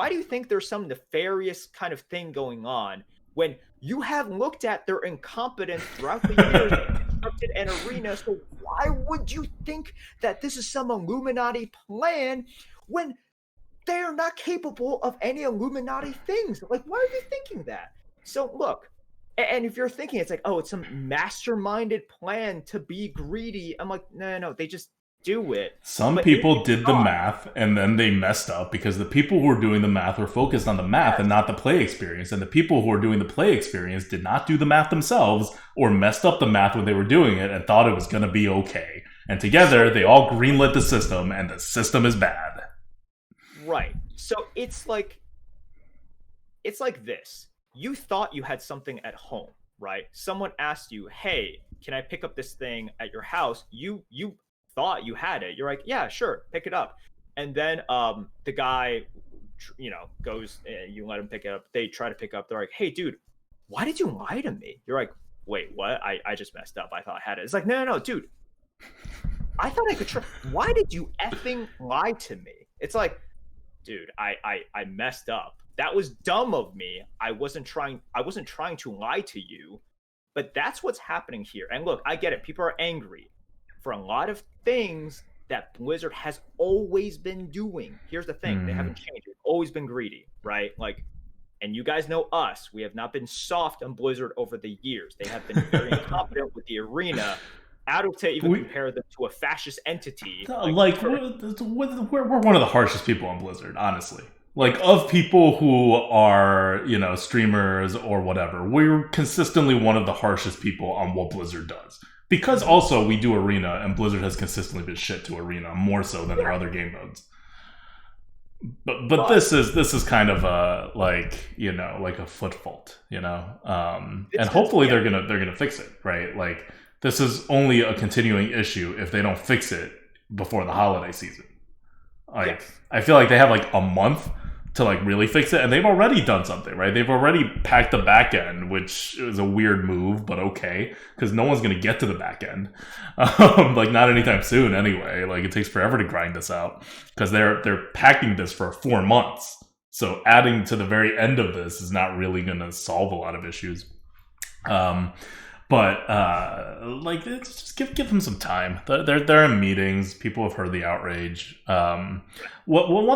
do you think there's some nefarious kind of thing going on when you have looked at their incompetence throughout the years and constructed an arena? So why would you think that this is some Illuminati plan when they are not capable of any Illuminati things? Like, why are you thinking that? So look, and if you're thinking it's like, oh, it's some masterminded plan to be greedy, I'm like, no, they just do it. Some But people did the math and then they messed up because the people who were doing the math were focused on the math and not the play experience. And the people who were doing the play experience did not do the math themselves or messed up the math when they were doing it and thought it was going to be okay. And together, they all greenlit the system, and the system is bad. Right. So it's like this. You thought you had something at home, right? Someone asked you, "Hey, can I pick up this thing at your house?" You thought you had it. You're like, "Yeah, sure, pick it up." And then the guy, goes. You let him pick it up. They try to pick up. They're like, "Hey, dude, why did you lie to me?" You're like, "Wait, what? I just messed up. I thought I had it." It's like, no, dude. I thought I could try. Why did you effing lie to me? It's like, dude, I messed up. That was dumb of me. I wasn't trying to lie to you. But that's what's happening here. And look, I get it. People are angry for a lot of things that Blizzard has always been doing. Here's the thing. They haven't changed. They've always been greedy, right? Like, and you guys know us. We have not been soft on Blizzard over the years. They have been very incompetent with the arena. ADWCTA even compare them to a fascist entity. We're one of the harshest people on Blizzard, honestly. Like, of people who are, streamers or whatever, we're consistently one of the harshest people on what Blizzard does. Because also we do arena, and Blizzard has consistently been shit to arena, more so than their other game modes. But this is kind of a like a foot fault, and hopefully they're gonna fix it, right? Like, this is only a continuing issue if they don't fix it before the holiday season. Like, I feel like they have like a month to like really fix it, and they've already done something, right? They've already packed the back end, which is a weird move, but okay, because no one's gonna get to the back end, like not anytime soon anyway. Like, it takes forever to grind this out because they're packing this for 4 months. So adding to the very end of this is not really gonna solve a lot of issues. But just give them some time. They're in meetings. People have heard the outrage. One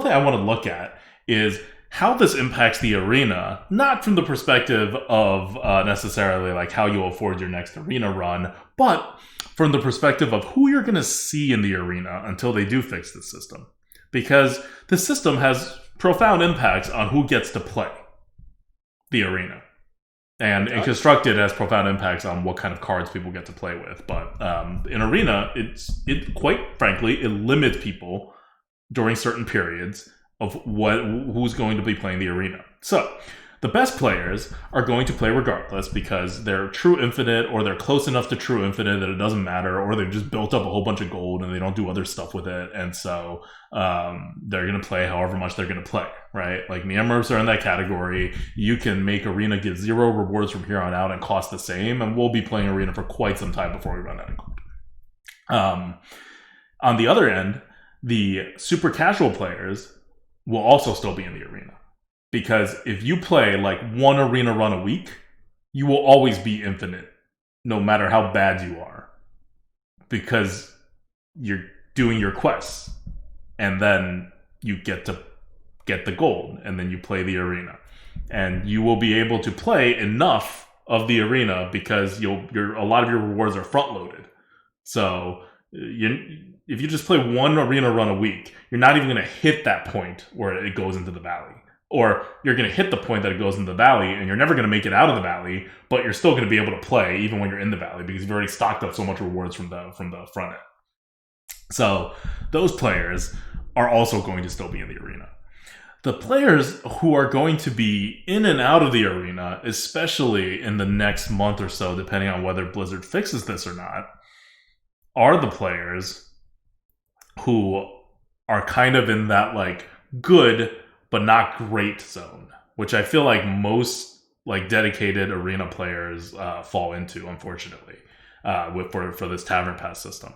thing I want to look at is how this impacts the arena, not from the perspective of necessarily like how you'll afford your next arena run, but from the perspective of who you're going to see in the arena until they do fix the system. Because the system has profound impacts on who gets to play the arena. And constructed has profound impacts on what kind of cards people get to play with. But in arena, it quite frankly, it limits people during certain periods of who's going to be playing the arena. So the best players are going to play regardless because they're true infinite, or they're close enough to true infinite that it doesn't matter, or they've just built up a whole bunch of gold and they don't do other stuff with it. And so they're going to play however much they're going to play, right? Like, me and Merps are in that category. You can make arena give 0 rewards from here on out and cost the same, and we'll be playing arena for quite some time before we run out of gold. On the other end, The super casual players will also still be in the arena. Because if you play like one arena run a week, you will always be infinite, no matter how bad you are. Because you're doing your quests, and then you get to get the gold, and then you play the arena. And you will be able to play enough of the arena because a lot of your rewards are front loaded. So if you just play one arena run a week, you're not even going to hit that point where it goes into the valley. Or you're going to hit the point that it goes into the valley, and you're never going to make it out of the valley, but you're still going to be able to play even when you're in the valley because you've already stocked up so much rewards from the front end. So those players are also going to still be in the arena. The players who are going to be in and out of the arena, especially in the next month or so, depending on whether Blizzard fixes this or not, are the players who are kind of in that like good but not great zone, which I feel like most like dedicated arena players fall into, unfortunately, for this Tavern Pass system.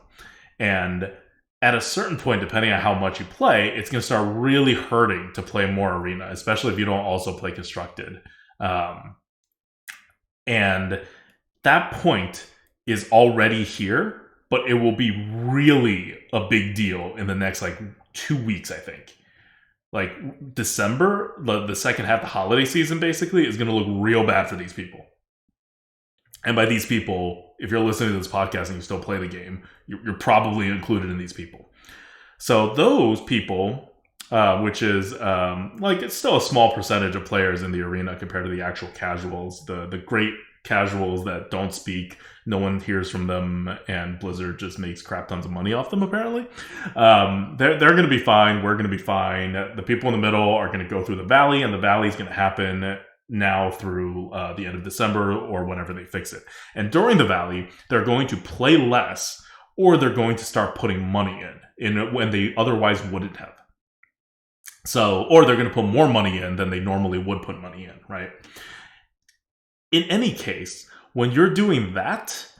And at a certain point, depending on how much you play, it's going to start really hurting to play more arena, especially if you don't also play constructed. And that point is already here, but it will be really a big deal in the next like 2 weeks, I think. Like December, the second half of the holiday season, basically, is going to look real bad for these people. And by these people, if you're listening to this podcast and you still play the game, you're probably included in these people. So those people, which is like it's still a small percentage of players in the arena compared to the actual casuals, the great casuals that don't speak, no one hears from them, and Blizzard just makes crap tons of money off them, apparently. They're going to be fine. We're going to be fine. The people in the middle are going to go through the valley, and the valley is going to happen now through the end of December or whenever they fix it. And during the valley, they're going to play less, or they're going to start putting money in when they otherwise wouldn't have. So, or they're going to put more money in than they normally would put money in, right? In any case, when you're doing that,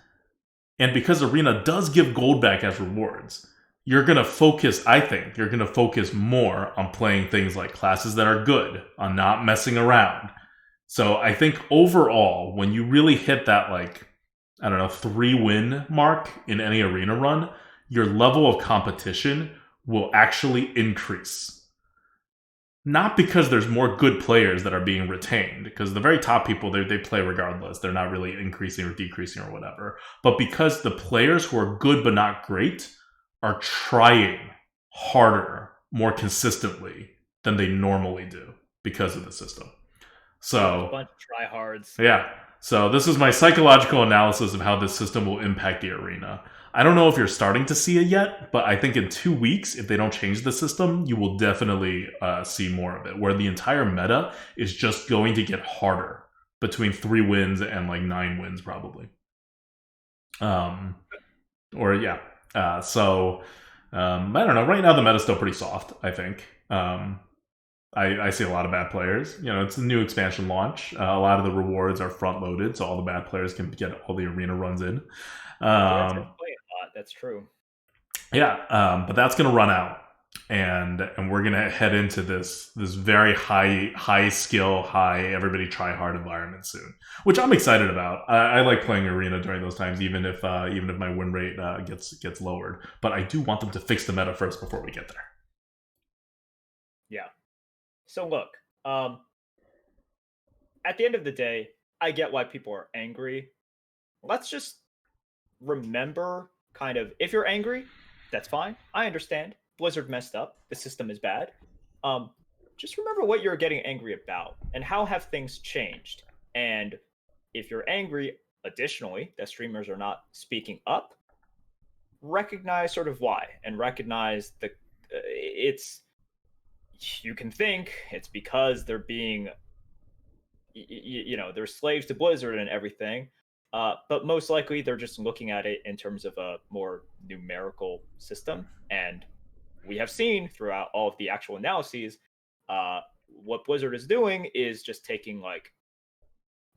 and because Arena does give gold back as rewards, you're going to focus, I think, you're going to focus more on playing things like classes that are good, on not messing around. So I think overall, when you really hit that, like, I don't know, 3-win mark in any arena run, your level of competition will actually increase. Not because there's more good players that are being retained, because the very top people, they play regardless. They're not really increasing or decreasing or whatever. But because the players who are good but not great are trying harder, more consistently than they normally do because of the system. So a bunch of tryhards. Yeah. So this is my psychological analysis of how this system will impact the arena. I don't know if you're starting to see it yet, but I think in 2 weeks, if they don't change the system, you will definitely see more of it, where the entire meta is just going to get harder between 3 wins and like 9 wins, probably. Or yeah. So I don't know. Right now, the meta's still pretty soft, I think. I see a lot of bad players. You know, it's a new expansion launch. A lot of the rewards are front loaded, so all the bad players can get all the arena runs in. That's true. Yeah, but that's going to run out, and we're going to head into this very high skill, high everybody try hard environment soon, which I'm excited about. I like playing arena during those times, even if my win rate gets lowered. But I do want them to fix the meta first before we get there. Yeah. So look, at the end of the day, I get why people are angry. Let's just remember, kind of, if you're angry, that's fine. I understand. Blizzard messed up. The system is bad. Just remember what you're getting angry about and how have things changed. And if you're angry, additionally, that streamers are not speaking up, recognize sort of why, and recognize you can think it's because they're being, they're slaves to Blizzard and everything. But most likely they're just looking at it in terms of a more numerical system. And we have seen throughout all of the actual analyses, what Blizzard is doing is just taking, like,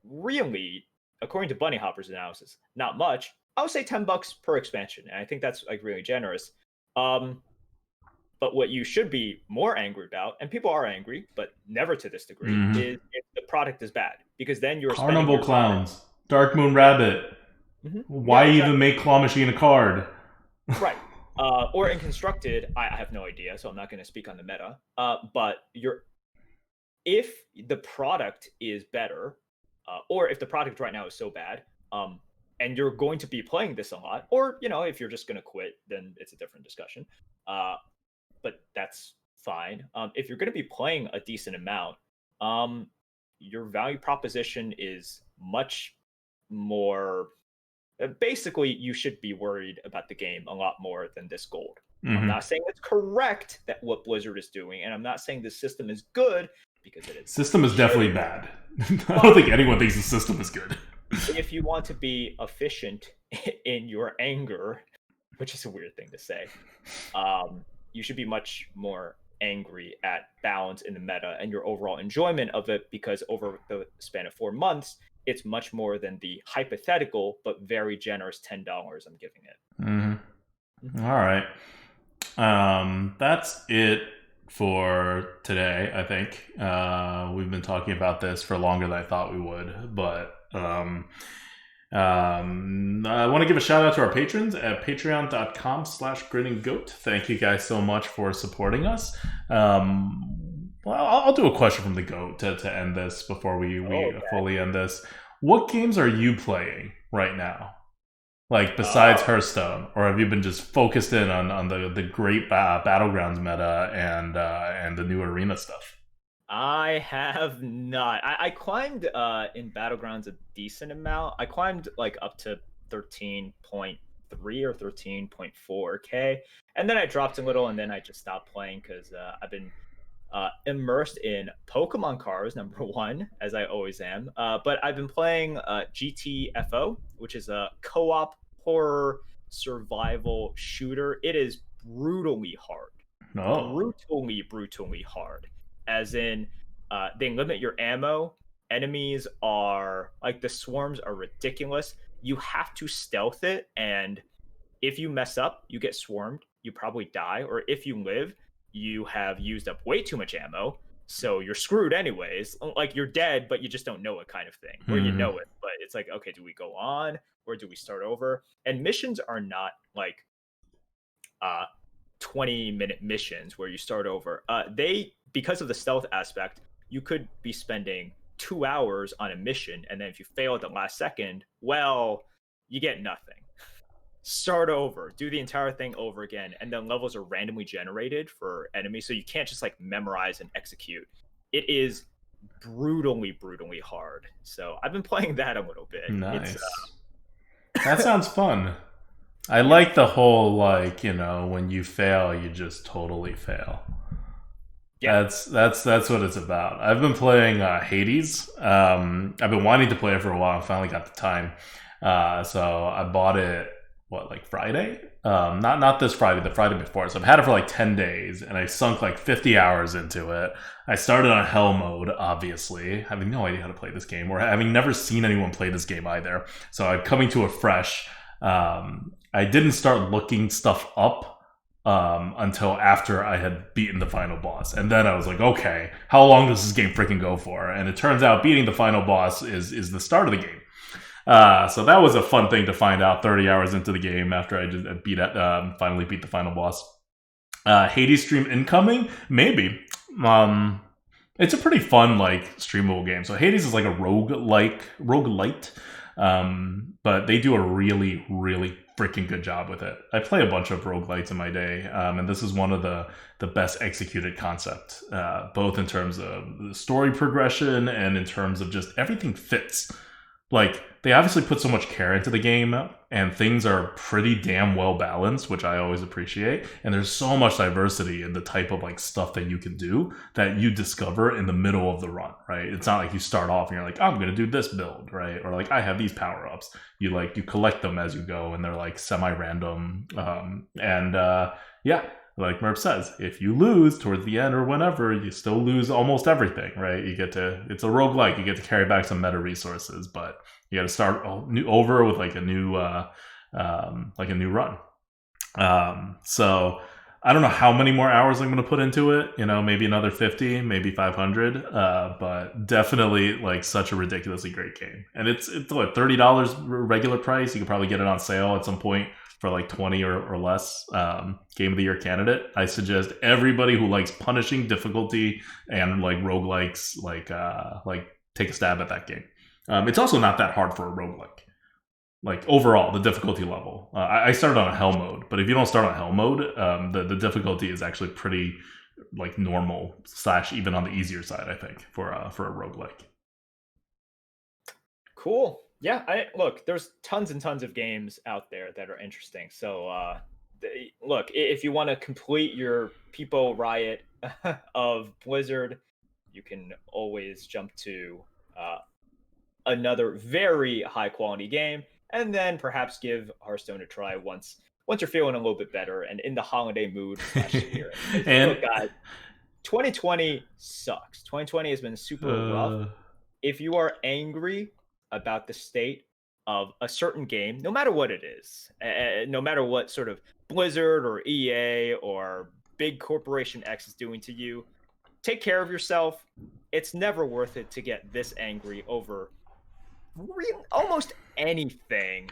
really, according to Bunny Hopper's analysis, not much. I would say $10 per expansion. And I think that's like really generous. But what you should be more angry about, and people are angry, but never to this degree, is if the product is bad, because then you're spending Carnival your time. Clowns, Darkmoon Rabbit. Yeah, Why even exactly. make Claw Machine a card? Right. Or in constructed, I have no idea, so I'm not going to speak on the meta. But if the product is better, or if the product right now is so bad, and you're going to be playing this a lot, or if you're just going to quit, then it's a different discussion. But that's fine. If you're going to be playing a decent amount, your value proposition is much more. Basically, you should be worried about the game a lot more than this gold. I'm not saying it's correct that what Blizzard is doing, and I'm not saying the system is good, because it is. System is definitely bad. I don't think anyone thinks the system is good. If you want to be efficient in your anger, which is a weird thing to say, you should be much more angry at balance in the meta and your overall enjoyment of it, because over the span of 4 months, it's much more than the hypothetical but very generous $10 I'm giving it. All right. That's it for today, I think. We've been talking about this for longer than I thought we would, but I want to give a shout out to our patrons at patreon.com/grinandgoat. Thank you guys so much for supporting us. Well, I'll do a question from the GOAT to end this before we fully end this. What games are you playing right now? Like, besides Hearthstone? Or have you been just focused in on the great Battlegrounds meta and the new arena stuff? I have not. I climbed in Battlegrounds a decent amount. I climbed like up to 13.3 or 13.4K. And then I dropped a little, and then I just stopped playing because I've been immersed in Pokemon cards, number one, as I always am. But I've been playing GTFO, which is a co-op horror survival shooter. It is brutally hard. Brutally hard. As in, they limit your ammo. Enemies are, like, the swarms are ridiculous. You have to stealth it, and if you mess up, you get swarmed. You probably die, or if you live, you have used up way too much ammo, so you're screwed anyways. Like, you're dead, but you just don't know it, kind of thing. Or you know it, but it's like, okay, do we go on or do we start over? And missions are not like 20-minute missions where you start over. Because of the stealth aspect, you could be spending 2 hours on a mission, and then if you fail at the last second, well, you get nothing. Start over, do the entire thing over again, and then levels are randomly generated for enemies, so you can't just like memorize and execute. It is brutally hard. So I've been playing that a little bit. Nice. That sounds fun. I like the whole, like, when you fail, you just totally fail. Yeah, that's what it's about. I've been playing Hades. I've been wanting to play it for a while. I finally got the time, so I bought it. Like Friday? Not this Friday, the Friday before. So I've had it for like 10 days, and I sunk like 50 hours into it. I started on hell mode, obviously, having no idea how to play this game, or having never seen anyone play this game either. So I'm coming to it fresh. I didn't start looking stuff up until after I had beaten the final boss. And then I was like, okay, how long does this game freaking go for? And it turns out beating the final boss is the start of the game. So that was a fun thing to find out 30 hours into the game after I just finally beat the final boss. Hades stream incoming? Maybe. It's a pretty fun, like, streamable game. So Hades is like a roguelite, but they do a really freaking good job with it. I play a bunch of roguelites in my day, and this is one of the best executed concept, both in terms of the story progression and in terms of just everything fits. Like, they obviously put so much care into the game, and things are pretty damn well balanced, which I always appreciate. And there's so much diversity in the type of, like, stuff that you can do that you discover in the middle of the run, right? It's not like you start off and you're like, oh, I'm going to do this build, right? Or like, I have these power-ups. You collect them as you go, and they're like semi-random. Yeah. Like Merp says, if you lose towards the end or whenever, you still lose almost everything, right? It's a roguelike. You get to carry back some meta resources, but you got to start over with like a new run. So I don't know how many more hours I'm going to put into it. You know, maybe another 50, maybe 500. But definitely like such a ridiculously great game. And it's what, $30 regular price. You could probably get it on sale at some point for like 20 or less. Game of the year candidate. I suggest everybody who likes punishing difficulty and like roguelikes, like take a stab at that game. It's also not that hard for a roguelike. Like overall, the difficulty level. I started on a hell mode, but if you don't start on hell mode, the difficulty is actually pretty like normal slash even on the easier side. I think for a roguelike. Cool. Yeah, I look, there's tons and tons of games out there that are interesting. So look, if you want to complete your People Riot of Blizzard, you can always jump to another very high quality game, and then perhaps give Hearthstone a try once you're feeling a little bit better and in the holiday mood slash spirit. And Look, guys, 2020 sucks. 2020 has been super rough. If you are angry about the state of a certain game, no matter what it is, no matter what sort of Blizzard or EA or big corporation X is doing to you, take care of yourself. It's never worth it to get this angry over almost anything,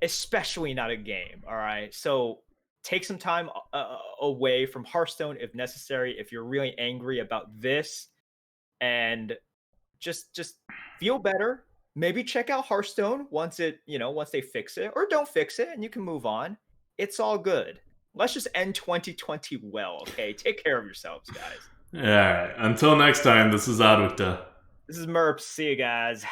especially not a game. All right. So take some time away from Hearthstone if necessary, if you're really angry about this, and just feel better. Maybe check out Hearthstone once they fix it, or don't fix it and you can move on. It's all good. Let's just end 2020 well, okay? Take care of yourselves, guys. all right, until next time. This is ADWCTA. This is Merps. See you guys.